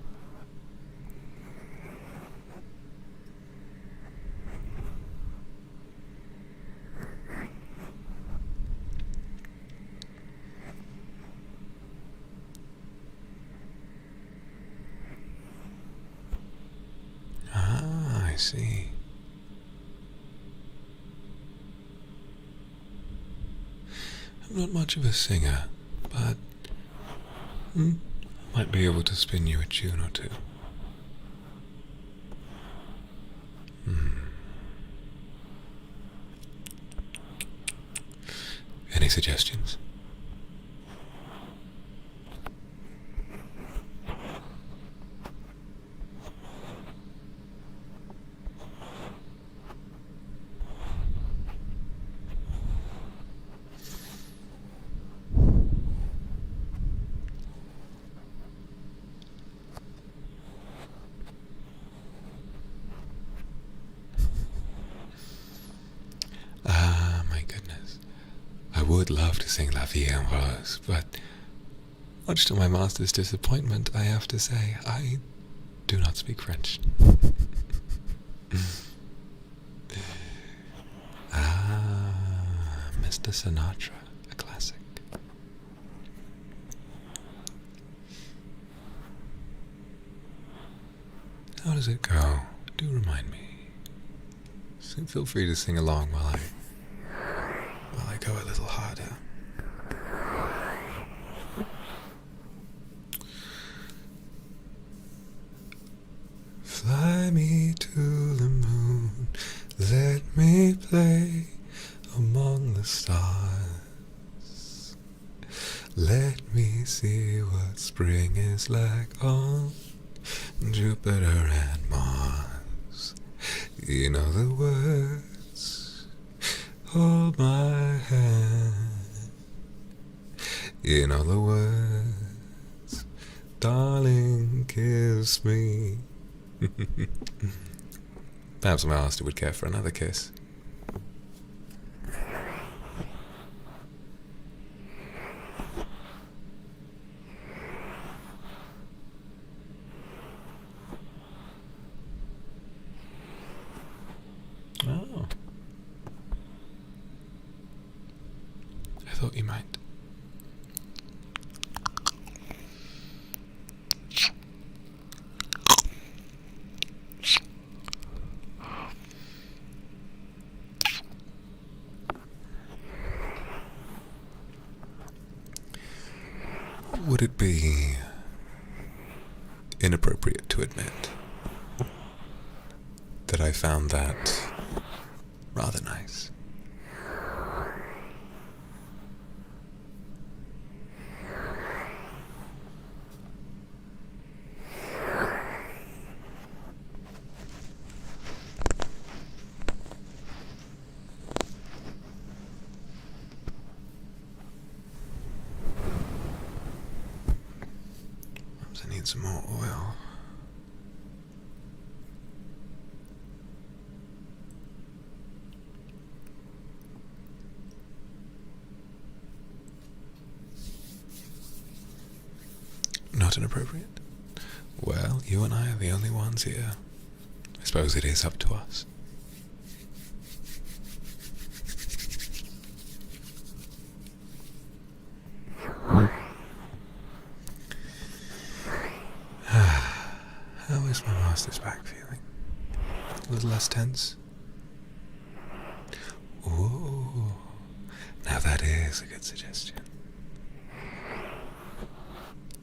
I see. I'm not much of a singer, but I might be able to spin you a tune or two. Any suggestions? My goodness. I would love to sing La Vie en Rose, but much to my master's disappointment, I have to say, I do not speak French. Mr. Sinatra, a classic. How does it go? Do remind me. Feel free to sing along while I go a little harder. Fly me to the moon, let me play among the stars. Let me see what spring is like on Jupiter and Mars. You know the words, hold my hand. You know the words, darling, kiss me. Perhaps my master would care for another kiss. Oh. I thought you might. Would it be inappropriate to admit that I found that rather nice? Perhaps I need some more oil. Not inappropriate? Well, you and I are the only ones here. I suppose it is up to us. How is my master's back feeling? A little less tense? Ooh, now that is a good suggestion.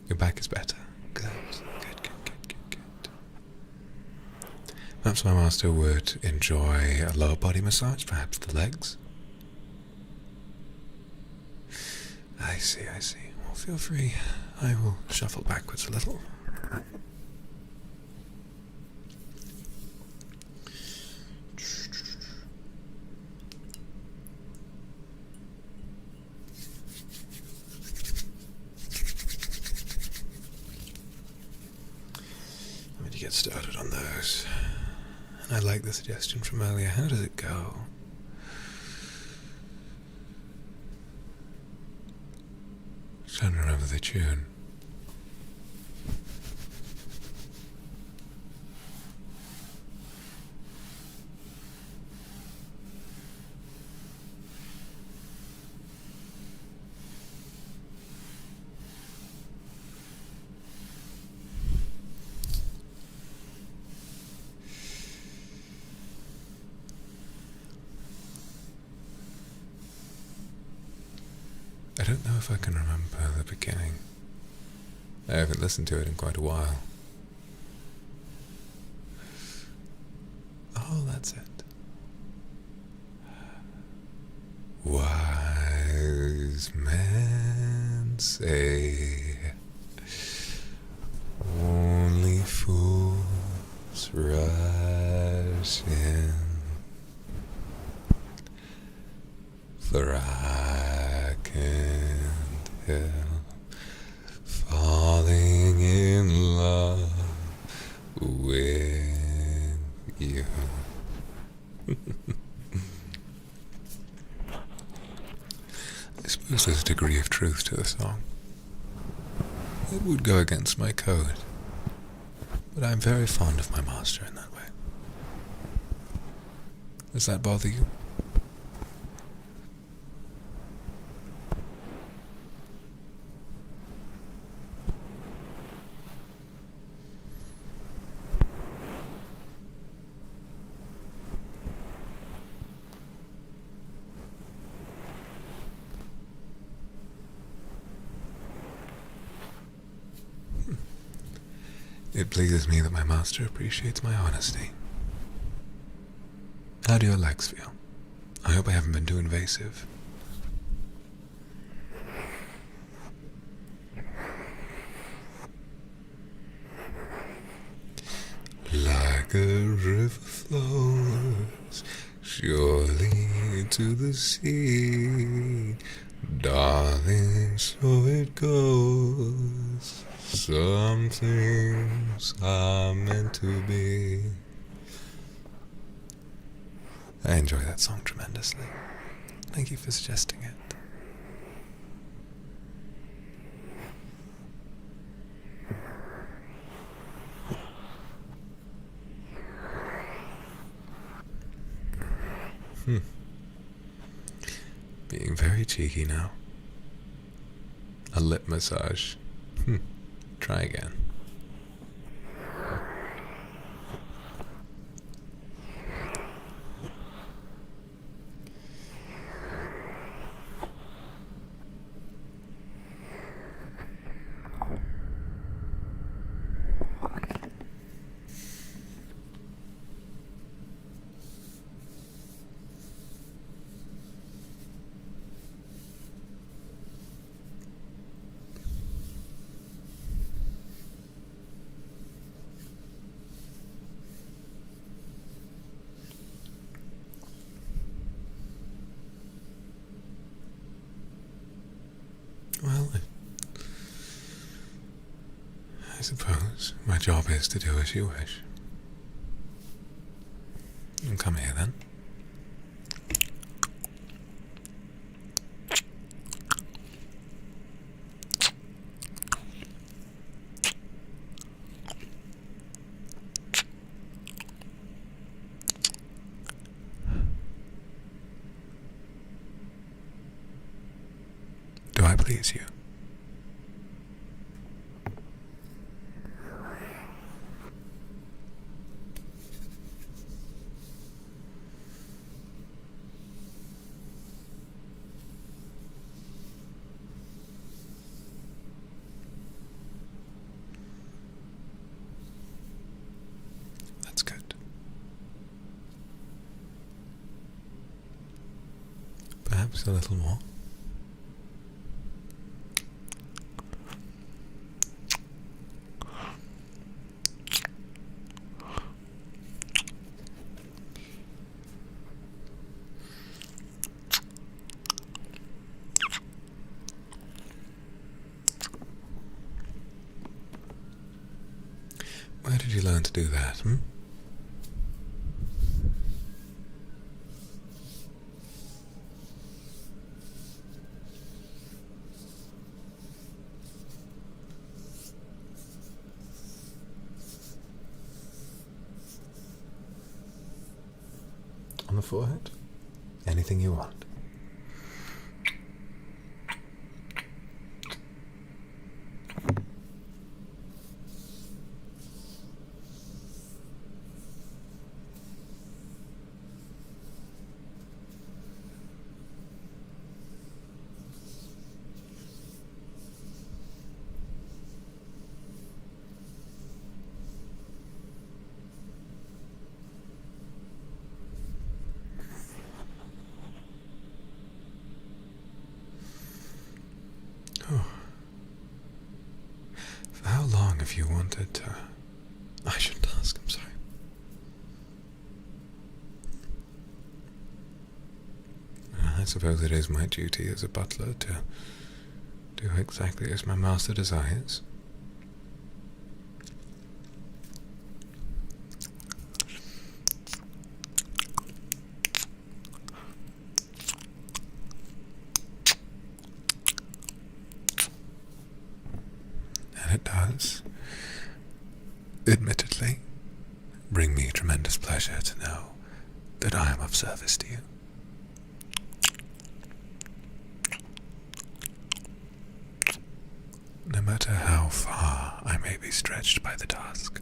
Your back is better. Good. Perhaps my master would enjoy a lower body massage, perhaps the legs? I see. Well, feel free. I will shuffle backwards a little. Get started on those. And I like the suggestion from earlier. How does it go? Trying to remember the tune. I don't know if I can remember the beginning. I haven't listened to it in quite a while. Oh, that's it. Wise men say only fools rush in, for I can't help falling in love with you. I suppose there's a degree of truth to the song. It would go against my code, but I'm very fond of my master in that way. Does that bother you? It pleases me that my master appreciates my honesty. How do your legs feel? I hope I haven't been too invasive. Like a river flows surely to the sea, darling, so it goes. Some things are meant to be. I enjoy that song tremendously. Thank you for suggesting it. Being very cheeky now. A lip massage. Try again. I suppose my job is to do as you wish. Come here then. Do I please you? That's good. Perhaps a little more. Where did you learn to do that, On the forehead? Anything you want. Oh. For how long have you wanted to... I shouldn't ask, I'm sorry. I suppose it is my duty as a butler to do exactly as my master desires. And it does, admittedly, bring me tremendous pleasure to know that I am of service to you. No matter how far I may be stretched by the task,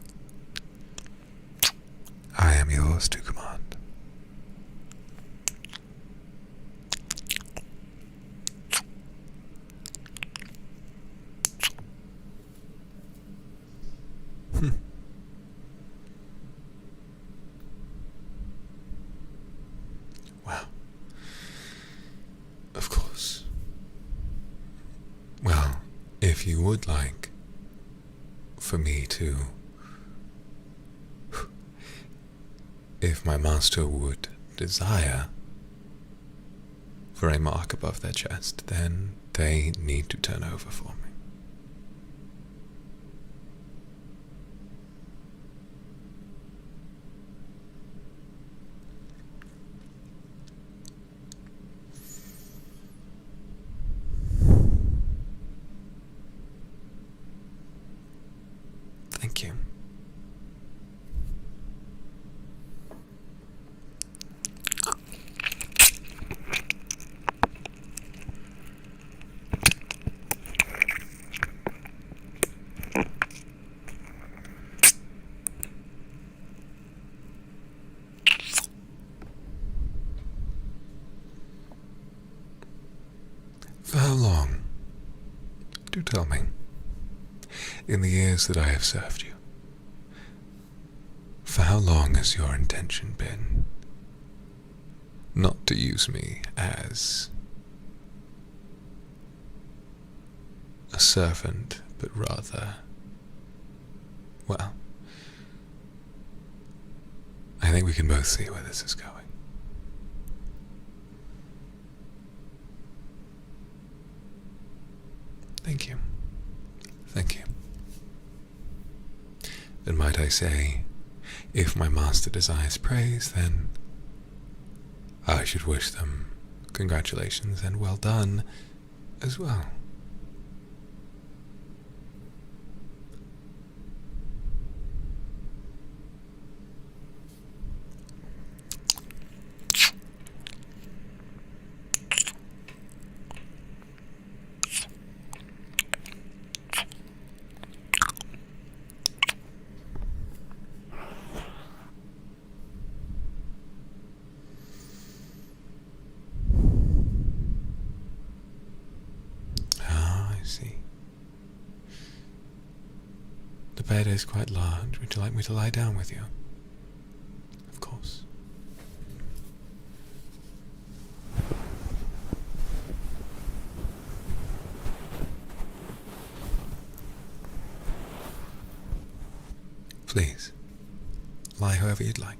I am yours to command. Well, of course. Well, if you would like for me to... If my master would desire for a mark above their chest, then they need to turn over for me. Thank you. For how long? Do tell me. In the years that I have served you, for how long has your intention been not to use me as a servant, but rather, well, I think we can both see where this is going. Thank you. Thank you. And might I say, if my master desires praise, then I should wish them congratulations and well done as well. The bed is quite large. Would you like me to lie down with you? Of course. Please, lie however you'd like.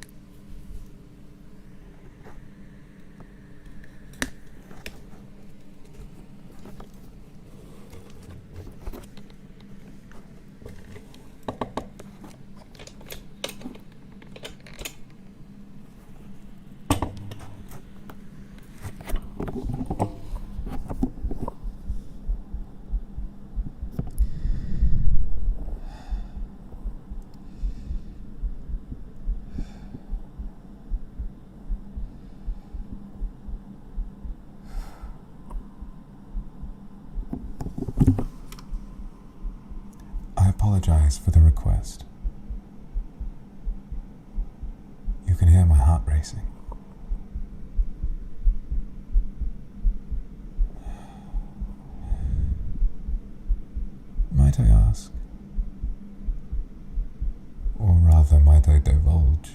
I apologize for the request. You can hear my heart racing. Might I ask, or rather might I divulge,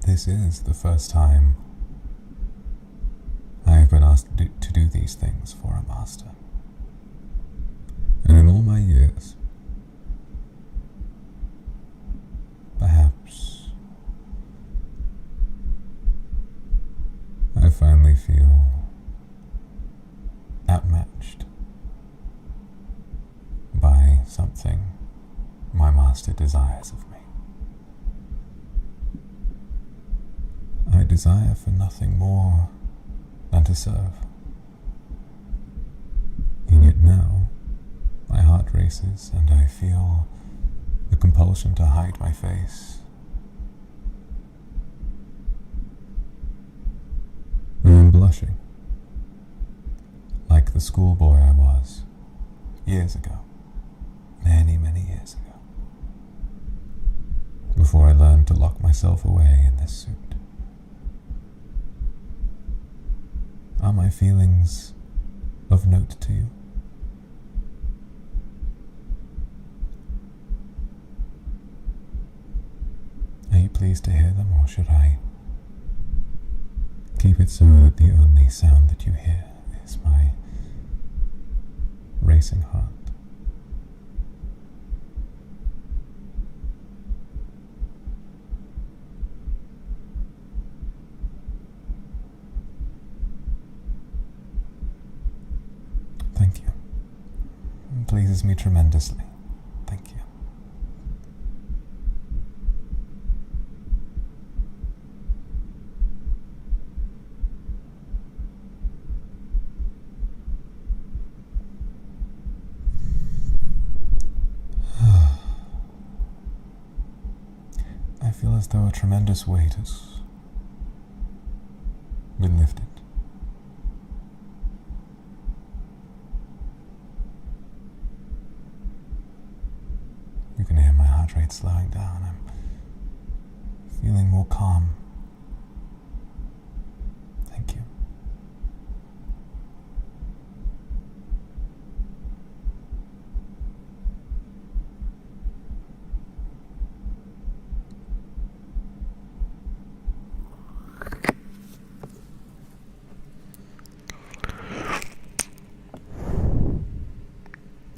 this is the first time I have been asked to do these things for a master. And in all my years, perhaps I finally feel outmatched by something my master desires of me. I desire for nothing more than to serve. And yet now, my heart races and I feel the compulsion to hide my face. I am blushing, like the schoolboy I was years ago, many, many years ago, before I learned to lock myself away in this suit. Are my feelings of note to you? Are you pleased to hear them, or should I keep it so that the only sound that you hear is my racing heart? Thank you. It pleases me tremendously. Thank you. I feel as though a tremendous weight has been lifted. You can hear my heart rate slowing down. I'm feeling more calm. Thank you.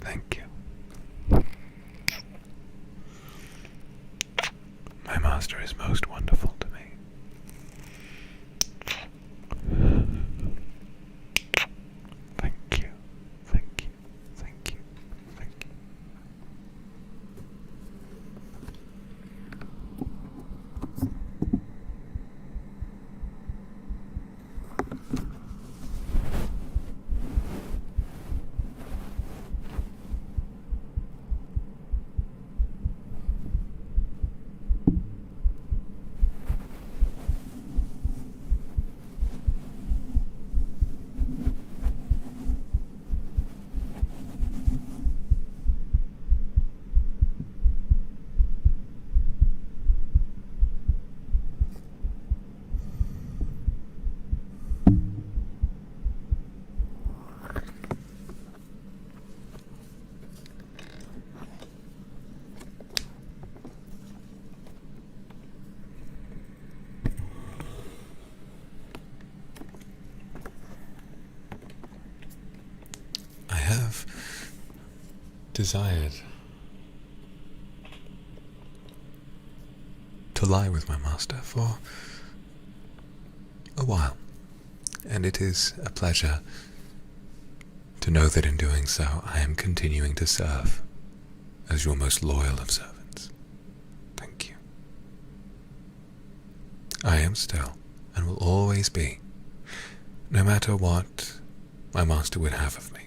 Thank you. My master is most wonderful to me. Thank you, thank you, thank you, thank you. desired to lie with my master for a while, and it is a pleasure to know that in doing so I am continuing to serve as your most loyal of servants. Thank you. I am still, and will always be, no matter what my master would have of me,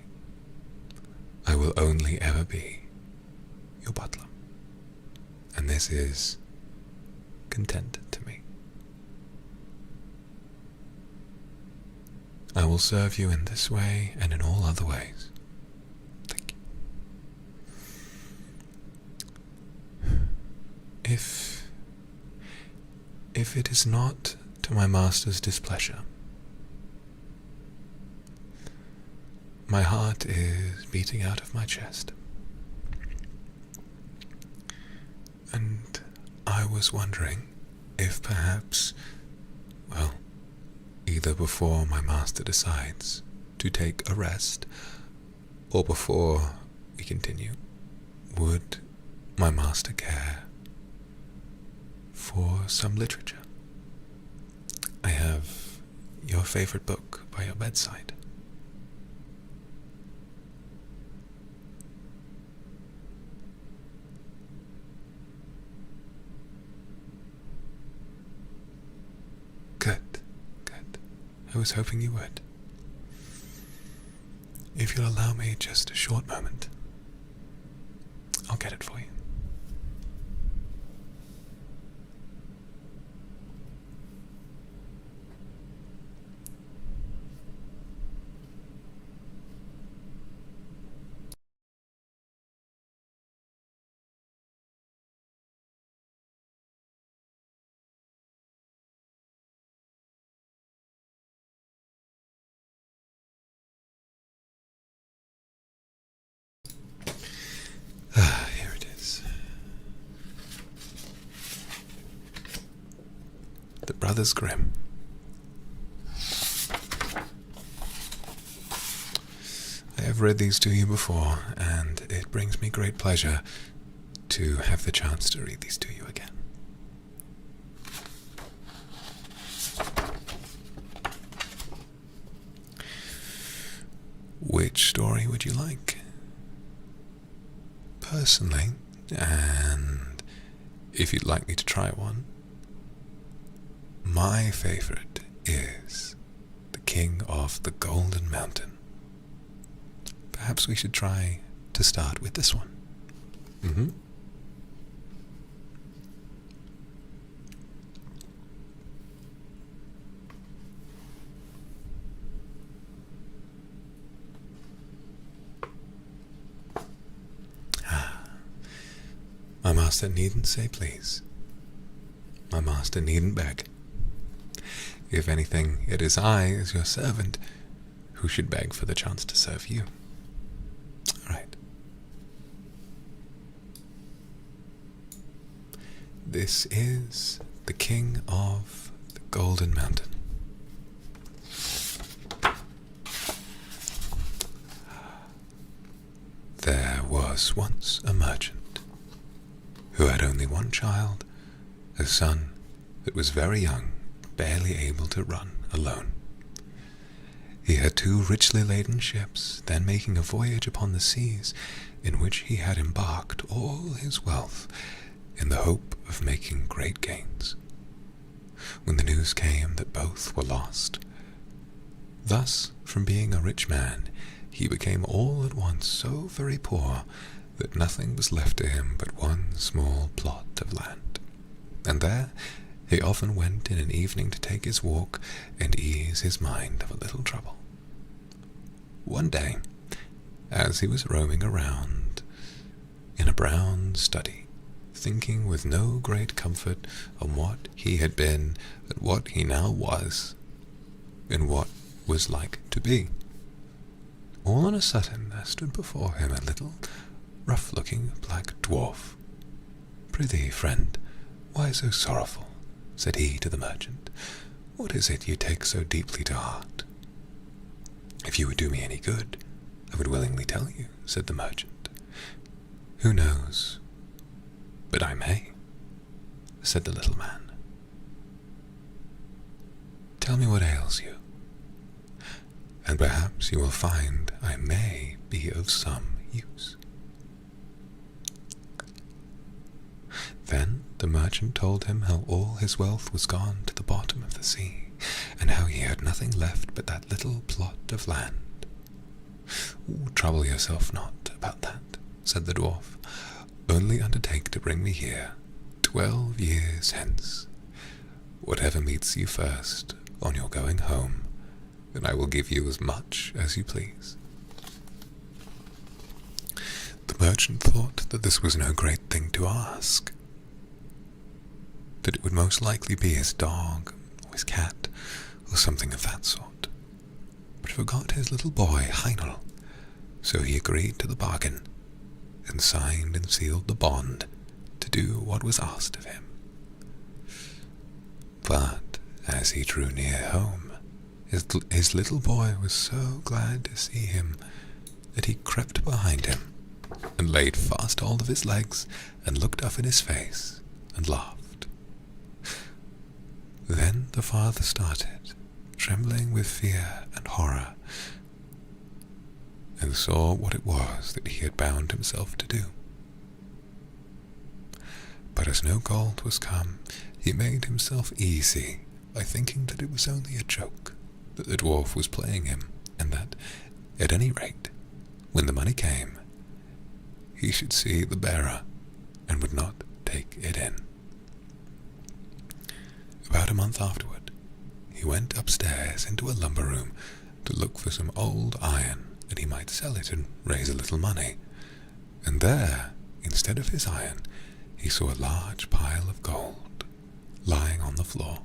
I will only ever be your butler, and this is content to me. I will serve you in this way and in all other ways. Thank you. If it is not to my master's displeasure, my heart is beating out of my chest, and I was wondering if perhaps, well, either before my master decides to take a rest, or before we continue, would my master care for some literature? I have your favorite book by your bedside. Good. I was hoping you would. If you'll allow me just a short moment, I'll get it for you. Here it is. The Brothers Grimm. I have read these to you before, and it brings me great pleasure to have the chance to read these to you again. Which story would you like? Personally, and if you'd like me to try one, my favorite is The King of the Golden Mountain. Perhaps we should try to start with this one. My master needn't say please. My master needn't beg. If anything, it is I, as your servant, who should beg for the chance to serve you. All right. This is The King of the Golden Mountain. There was once a merchant who had only one child, a son that was very young, barely able to run alone. He had 2 richly laden ships, then making a voyage upon the seas, in which he had embarked all his wealth in the hope of making great gains, when the news came that both were lost. Thus, from being a rich man, he became all at once so very poor that nothing was left to him but one small plot of land, and there he often went in an evening to take his walk and ease his mind of a little trouble. One day, as he was roaming around in a brown study, thinking with no great comfort on what he had been and what he now was, and what was like to be, all on a sudden there stood before him a little rough-looking black dwarf. "Prithee, friend, why so sorrowful?" said he to the merchant. "What is it you take so deeply to heart?" "If you would do me any good, I would willingly tell you," said the merchant. "Who knows? But I may," said the little man. "Tell me what ails you, and perhaps you will find I may be of some use." Then the merchant told him how all his wealth was gone to the bottom of the sea, and how he had nothing left but that little plot of land. "Trouble yourself not about that," said the dwarf. "Only undertake to bring me here 12 years hence, whatever meets you first on your going home, and I will give you as much as you please." The merchant thought that this was no great thing to ask, that it would most likely be his dog, or his cat, or something of that sort, but forgot his little boy, Heinel, so he agreed to the bargain, and signed and sealed the bond to do what was asked of him. But as he drew near home, his little boy was so glad to see him that he crept behind him, and laid fast hold of his legs, and looked up in his face, and laughed. Then the father started, trembling with fear and horror, and saw what it was that he had bound himself to do. But as no gold was come, he made himself easy by thinking that it was only a joke, that the dwarf was playing him, and that, at any rate, when the money came, he should see the bearer, and would not take it in. About a month afterward, he went upstairs into a lumber room to look for some old iron, that he might sell it and raise a little money, and there, instead of his iron, he saw a large pile of gold lying on the floor.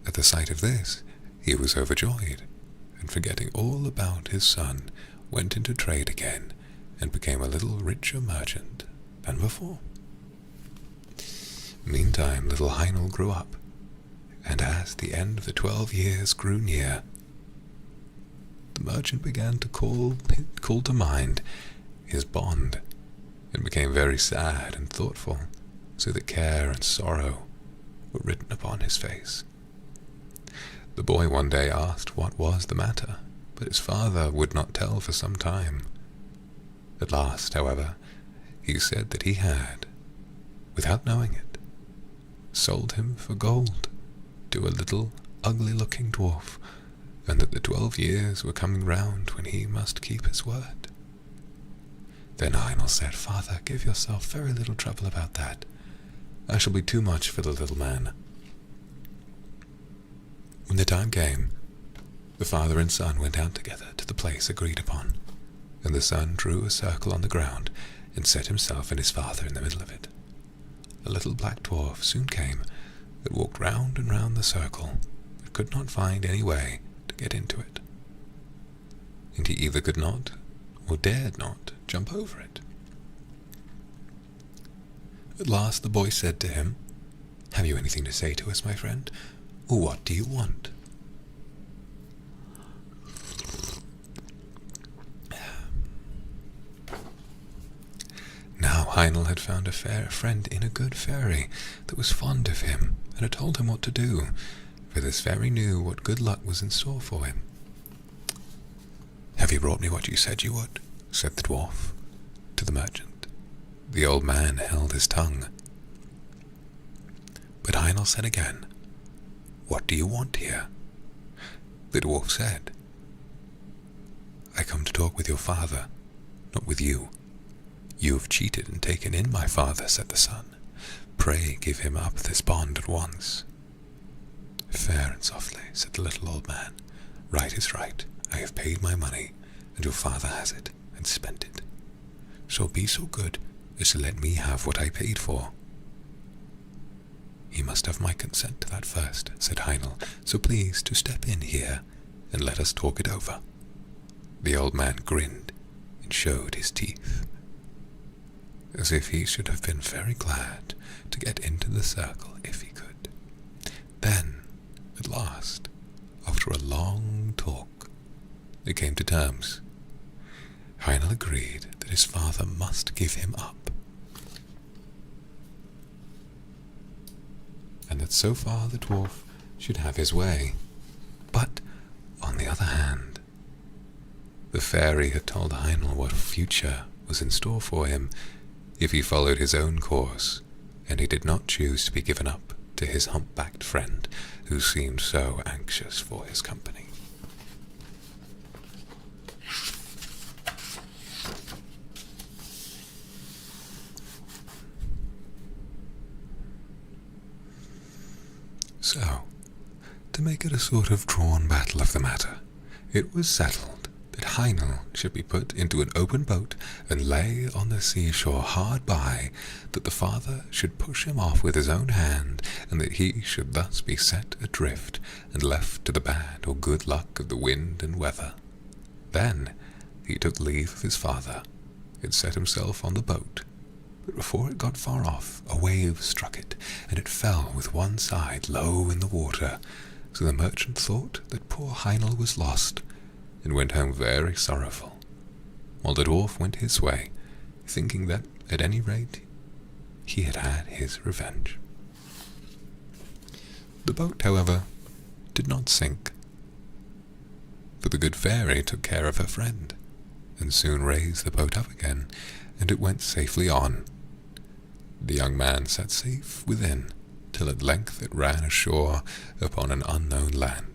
At the sight of this, he was overjoyed, and forgetting all about his son, went into trade again, and became a little richer merchant than before. Meantime, little Heinel grew up, and as the end of the 12 years grew near, the merchant began to call to mind his bond, and became very sad and thoughtful, so that care and sorrow were written upon his face. The boy one day asked what was the matter, but his father would not tell for some time. At last, however, he said that he had, without knowing it, sold him for gold to a little ugly-looking dwarf, and that the 12 years were coming round when he must keep his word. Then Heinel said, "Father, give yourself very little trouble about that. I shall be too much for the little man." When the time came, the father and son went out together to the place agreed upon, and the son drew a circle on the ground and set himself and his father in the middle of it. A little black dwarf soon came that walked round and round the circle, but could not find any way to get into it, and he either could not or dared not jump over it. At last the boy said to him, "Have you anything to say to us, my friend, or what do you want?" Now Heinel had found a fair friend in a good fairy that was fond of him, and had told him what to do, for this fairy knew what good luck was in store for him. "Have you brought me what you said you would?" said the dwarf to the merchant. The old man held his tongue. But Heinel said again, "What do you want here?" The dwarf said, "I come to talk with your father, not with you. You have cheated and taken in my father," said the son. "Pray give him up this bond at once." "Fair and softly," said the little old man. "Right is right. I have paid my money, and your father has it, and spent it. So be so good as to let me have what I paid for." "He must have my consent to that first," said Heinel, "so please to step in here, and let us talk it over." The old man grinned, and showed his teeth, as if he should have been very glad to get into the circle if he could. Then, at last, after a long talk, they came to terms. Heinel agreed that his father must give him up, and that so far the dwarf should have his way. But, on the other hand, the fairy had told Heinel what future was in store for him if he followed his own course, and he did not choose to be given up to his humpbacked friend, who seemed so anxious for his company. So, to make it a sort of drawn battle of the matter, it was settled that Heinel should be put into an open boat and lay on the seashore hard by, that the father should push him off with his own hand, and that he should thus be set adrift and left to the bad or good luck of the wind and weather. Then he took leave of his father and set himself on the boat. But before it got far off, a wave struck it, and it fell with one side low in the water. So the merchant thought that poor Heinel was lost, and went home very sorrowful, while the dwarf went his way, thinking that, at any rate, he had had his revenge. The boat, however, did not sink, for the good fairy took care of her friend, and soon raised the boat up again, and it went safely on. The young man sat safe within, till at length it ran ashore upon an unknown land.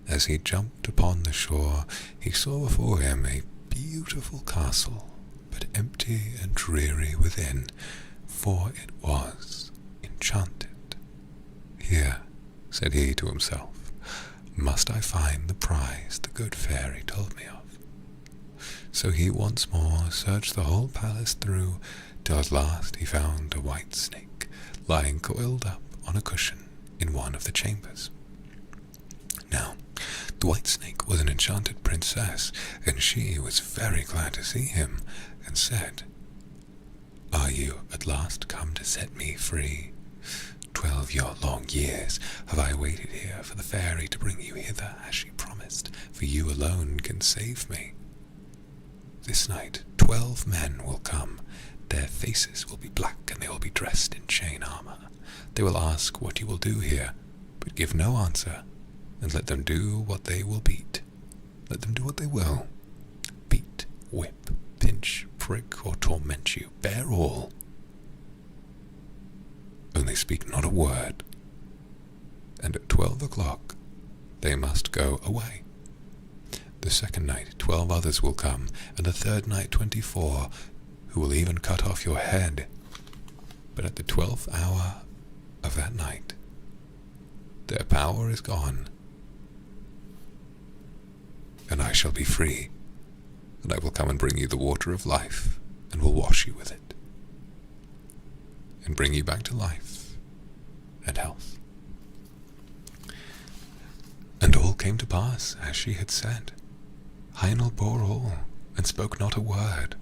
As he jumped upon the shore, he saw before him a beautiful castle, but empty and dreary within, for it was enchanted. "Here," said he to himself, "must I find the prize the good fairy told me of." So he once more searched the whole palace through, till at last he found a white snake lying coiled up on a cushion in one of the chambers. Now, the white snake was an enchanted princess, and she was very glad to see him, and said, "Are you at last come to set me free? 12 long years have I waited here for the fairy to bring you hither as she promised, for you alone can save me. This night 12 men will come. Their faces will be black, and they will be dressed in chain armor. They will ask what you will do here, but give no answer, and let them do what they will beat. Let them do what they will. Beat, whip, pinch, prick, or torment you. Bear all. Only speak not a word. And at 12 o'clock they must go away. The second night 12 others will come, and the third night 24, who will even cut off your head. But at the 12th hour of that night, their power is gone, and I shall be free, and I will come and bring you the water of life, and will wash you with it, and bring you back to life and health." And all came to pass as she had said. Heinel bore all, and spoke not a word.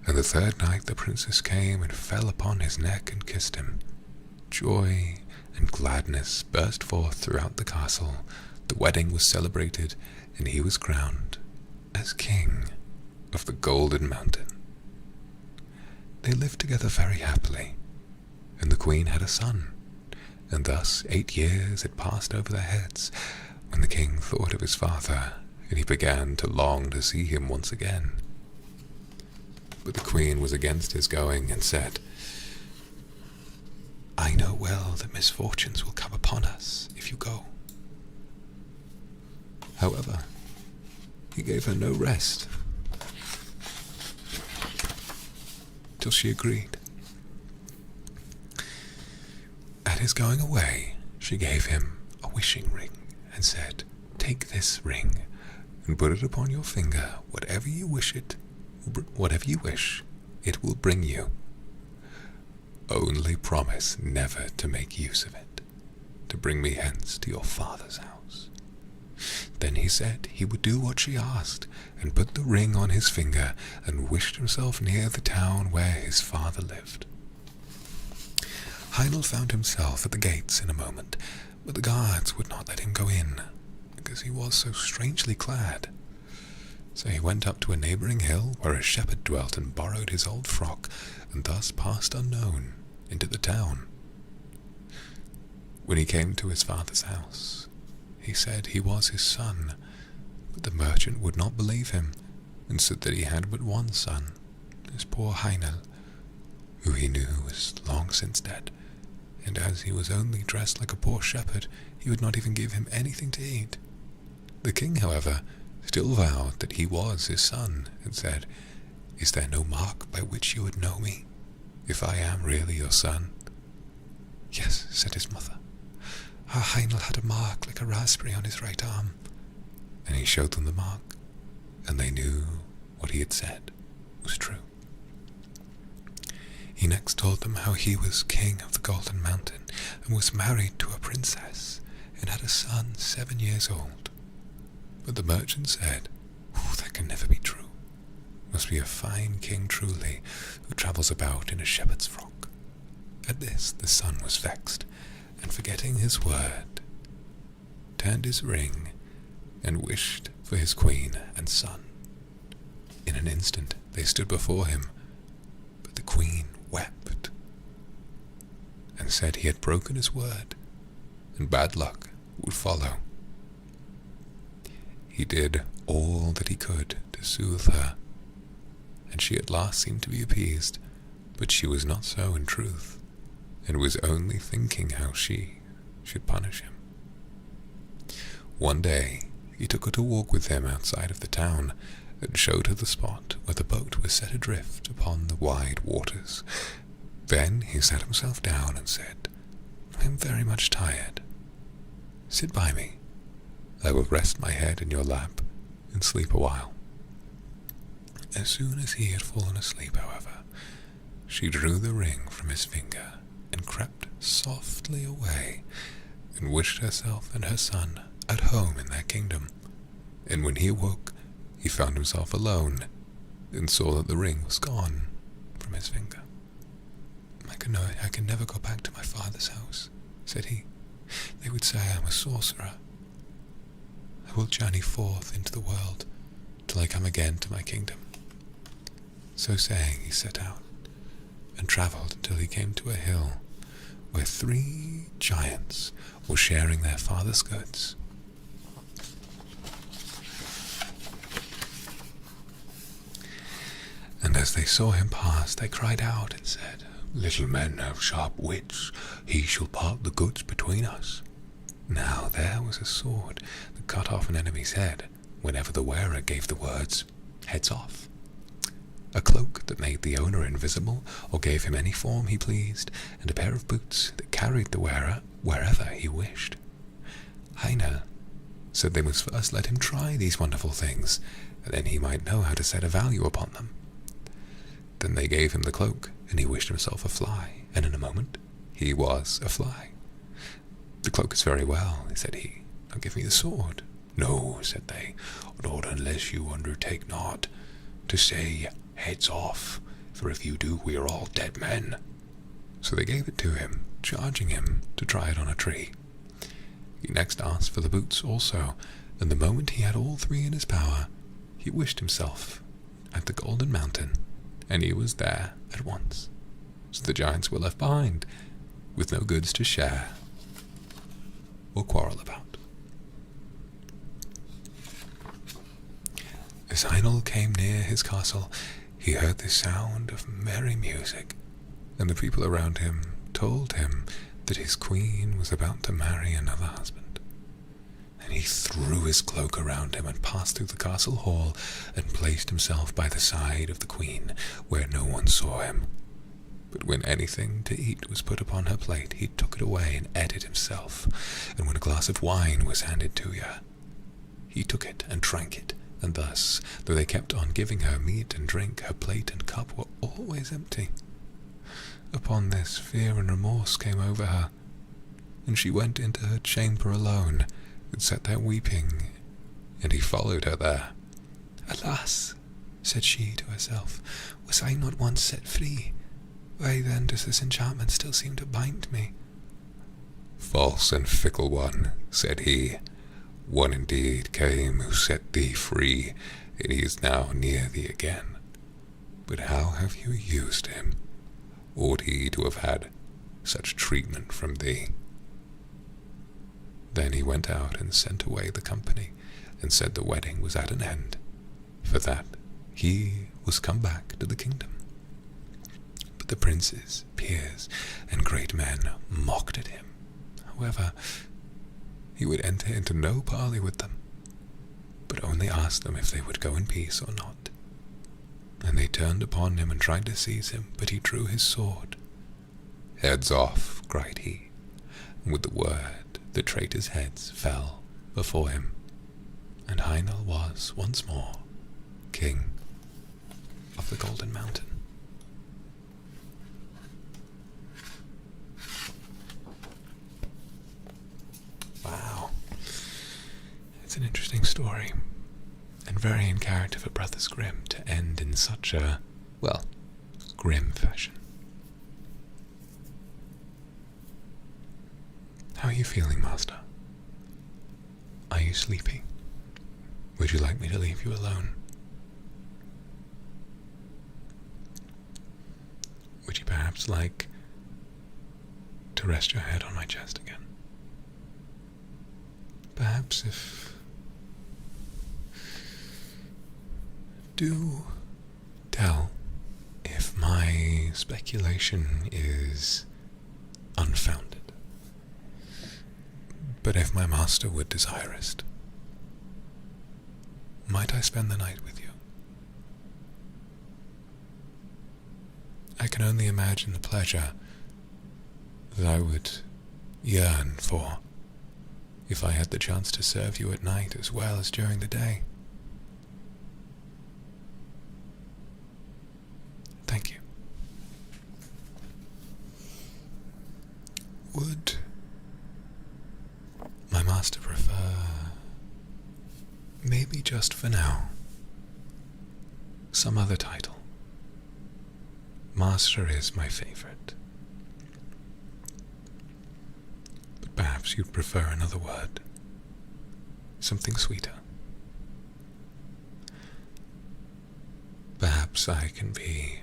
And the third night the princess came and fell upon his neck and kissed him. Joy and gladness burst forth throughout the castle. The wedding was celebrated, and he was crowned as king of the Golden Mountain. They lived together very happily, and the queen had a son, and thus 8 years had passed over their heads, when the king thought of his father, and he began to long to see him once again. But the queen was against his going, and said, "I know well that misfortunes will come upon us if you go." However, he gave her no rest, till she agreed. At his going away, she gave him a wishing ring, and said, "Take this ring, and put it upon your finger. Whatever you wish, it will bring you. Only promise never to make use of it, to bring me hence to your father's house." Then he said he would do what she asked, and put the ring on his finger, and wished himself near the town where his father lived. Heinel found himself at the gates in a moment, but the guards would not let him go in, because he was so strangely clad. So he went up to a neighbouring hill where a shepherd dwelt and borrowed his old frock, and thus passed unknown into the town. When he came to his father's house, he said he was his son, but the merchant would not believe him, and said that he had but one son, his poor Heinel, who he knew was long since dead, and as he was only dressed like a poor shepherd, he would not even give him anything to eat. The king, however, still vowed that he was his son, and said, "Is there no mark by which you would know me, if I am really your son?" "Yes," said his mother. "Our Heinel had a mark like a raspberry on his right arm." And he showed them the mark, and they knew what he had said was true. He next told them how he was king of the Golden Mountain, and was married to a princess, and had a son 7 years old. But the merchant said, "That can never be true. Must be a fine king truly, who travels about in a shepherd's frock." At this the son was vexed, and forgetting his word, turned his ring, and wished for his queen and son. In an instant they stood before him, but the queen wept, and said he had broken his word, and bad luck would follow. He did all that he could to soothe her, and she at last seemed to be appeased, but she was not so in truth, and was only thinking how she should punish him. One day he took her to walk with him outside of the town, and showed her the spot where the boat was set adrift upon the wide waters. Then he sat himself down and said, "I am very much tired. Sit by me. I will rest my head in your lap and sleep a while." As soon as he had fallen asleep, however, she drew the ring from his finger and crept softly away, and wished herself and her son at home in their kingdom. And when he awoke, he found himself alone, and saw that the ring was gone from his finger. I can never go back to my father's house," said he. "They would say I am a sorcerer. I will journey forth into the world till I come again to my kingdom." So saying, he set out, and travelled until he came to a hill where 3 giants were sharing their father's goods. And as they saw him pass, they cried out and said, "Little men have sharp wits. He shall part the goods between us." Now there was a sword that cut off an enemy's head whenever the wearer gave the words, "Heads off." A cloak that made the owner invisible or gave him any form he pleased, and a pair of boots that carried the wearer wherever he wished. Heine said they must first let him try these wonderful things, and then he might know how to set a value upon them. Then they gave him the cloak, and he wished himself a fly, and in a moment he was a fly. "The cloak is very well," said he. "Now give me the sword." "No," said they, "not unless you undertake not to say, 'Heads off,' for if you do, we are all dead men." So they gave it to him, charging him to try it on a tree. He next asked for the boots also, and the moment he had all 3 in his power, he wished himself at the Golden Mountain, and he was there at once. So the giants were left behind, with no goods to share or quarrel about. As Heinel came near his castle, he heard the sound of merry music, and the people around him told him that his queen was about to marry another husband. And he threw his cloak around him and passed through the castle hall and placed himself by the side of the queen, where no one saw him. But when anything to eat was put upon her plate, he took it away and ate it himself, and when a glass of wine was handed to her, he took it and drank it, and thus, though they kept on giving her meat and drink, her plate and cup were always empty. Upon this, fear and remorse came over her, and she went into her chamber alone, and sat there weeping, and he followed her there. "Alas," said she to herself, "was I not once set free? Why then does this enchantment still seem to bind me?" "False and fickle one," said he, "one indeed came who set thee free, and he is now near thee again. But how have you used him? Ought he to have had such treatment from thee? Then he went out and sent away the company, and said the wedding was at an end, for that he was come back to the kingdom. But the princes, peers, and great men mocked at him. However, he would enter into no parley with them, but only asked them if they would go in peace or not. And they turned upon him and tried to seize him, but he drew his sword. "Heads off," cried he, and with the word the traitors' heads fell before him, and Heinel was once more king of the Golden Mountain. Wow. It's an interesting story, and very in character for Brothers Grimm to end in such a, well, grim fashion. How are you feeling, Master? Are you sleepy? Would you like me to leave you alone? Would you perhaps like to rest your head on my chest again? Perhaps if... Do tell if my speculation is unfounded. But if my master would desire it, might I spend the night with you? I can only imagine the pleasure that I would yearn for if I had the chance to serve you at night as well as during the day. Thank you. Would my master prefer, maybe just for now, some other title? Master is my favorite. But perhaps you'd prefer another word, something sweeter. Perhaps I can be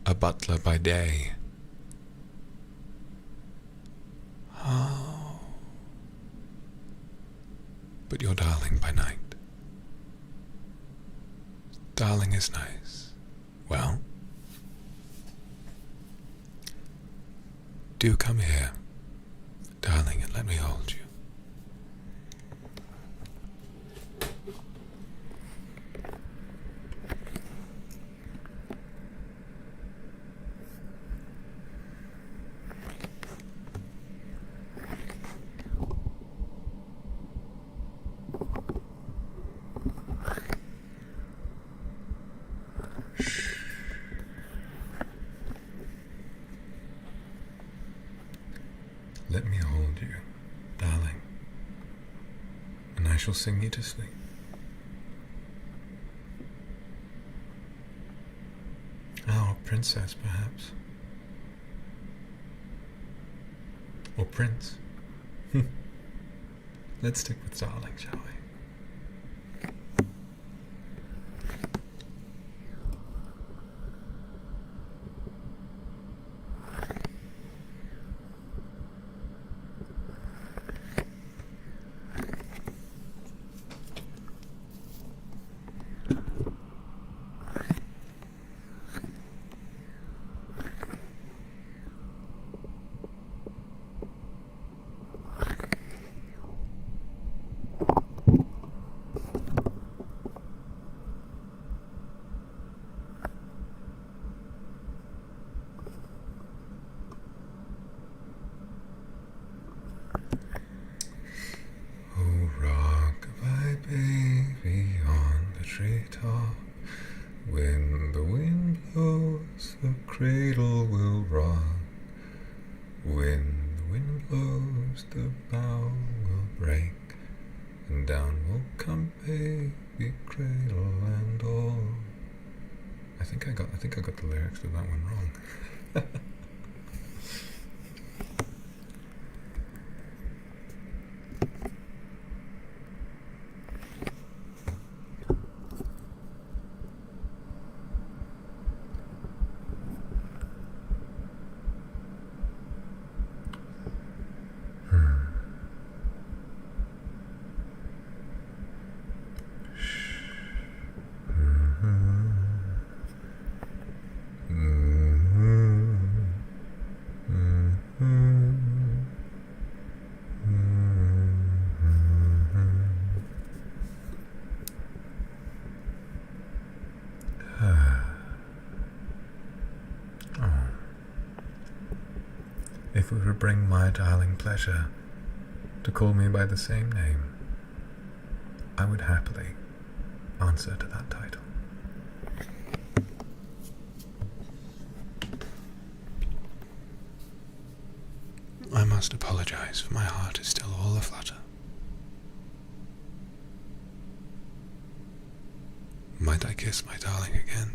a butler by day. Oh. But your darling by night. Darling is nice. Well, do come here, darling, and let me hold you. Let me hold you, darling, and I shall sing you to sleep. Oh, princess, perhaps. Or prince. Let's stick with darling, shall we? Treetop. When the wind blows, the cradle will rock. When the wind blows, the bough will break, and down will come baby cradle and all. I think I got the lyrics to that one wrong. if it would bring my darling pleasure to call me by the same name, I would happily answer to that title. I must apologize, for my heart is still all aflutter. Might I kiss my darling again?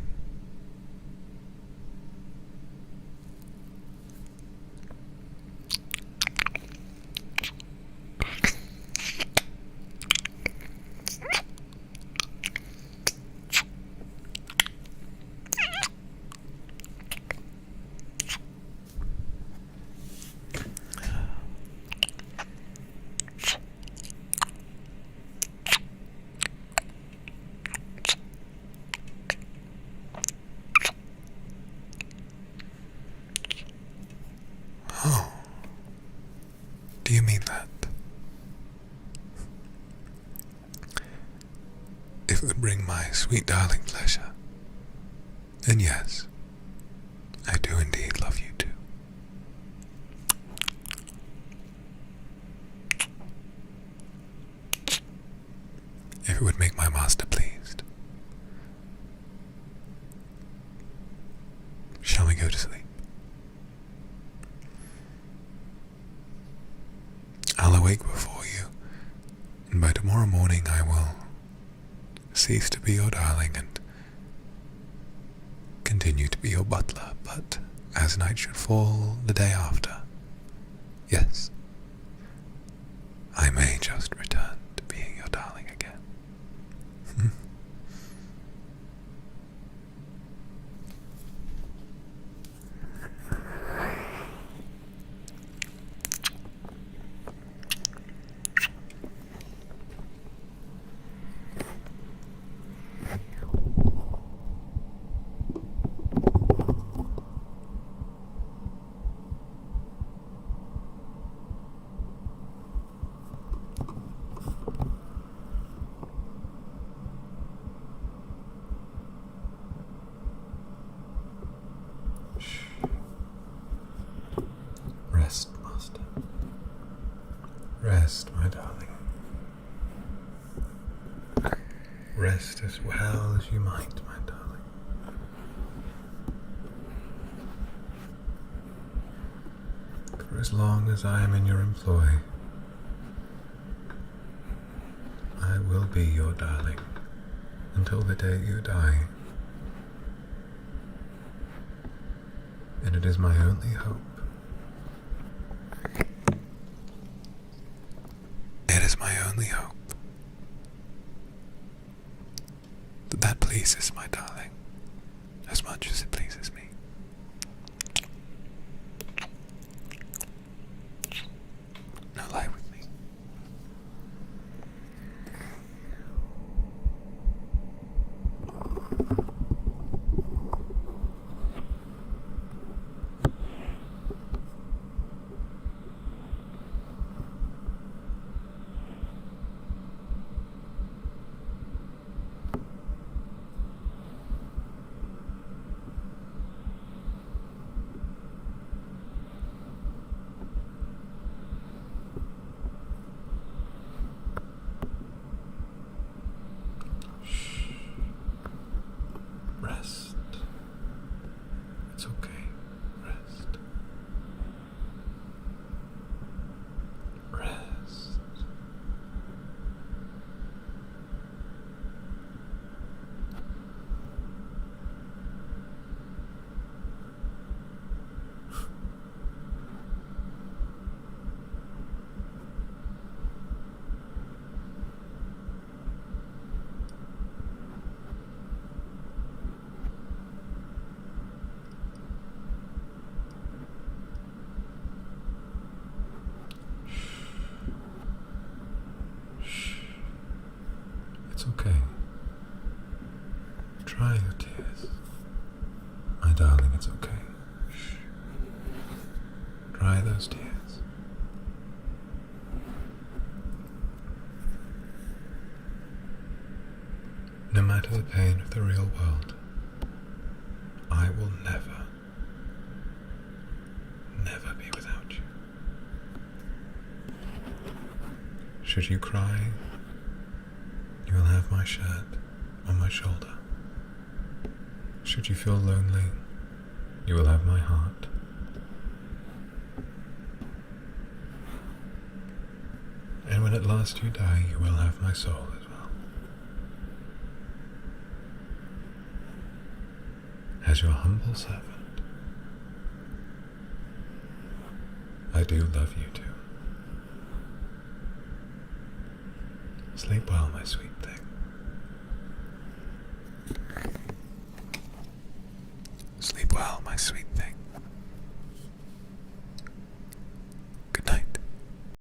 Oh, do you mean that? If it would bring my sweet darling pleasure, then yes, I do indeed love you too. If it would make my master pleased, shall we go to sleep? I'll awake before you, and by tomorrow morning I will cease to be your darling and continue to be your butler, but as night should fall the day after, yes, I may just return to being your darling again. Rest, master. Rest, my darling. Rest as well as you might, my darling. For as long as I am in your employ, I will be your darling until the day you die. And it is my only hope. It is my only hope that that pleases my darling as much as it pleases me. Now lie with me. Rest. It's okay. Rest. Rest. It's okay. Dry your tears. My darling, it's okay. Shh. Dry those tears. No matter the pain of the real world, I will never be without you. Should you cry, you will have my shirt on my shoulder. Should you feel lonely, you will have my heart. And when at last you die, you will have my soul as well. As your humble servant, I do love you too. Sleep well, my sweet thing. Sleep well, my sweet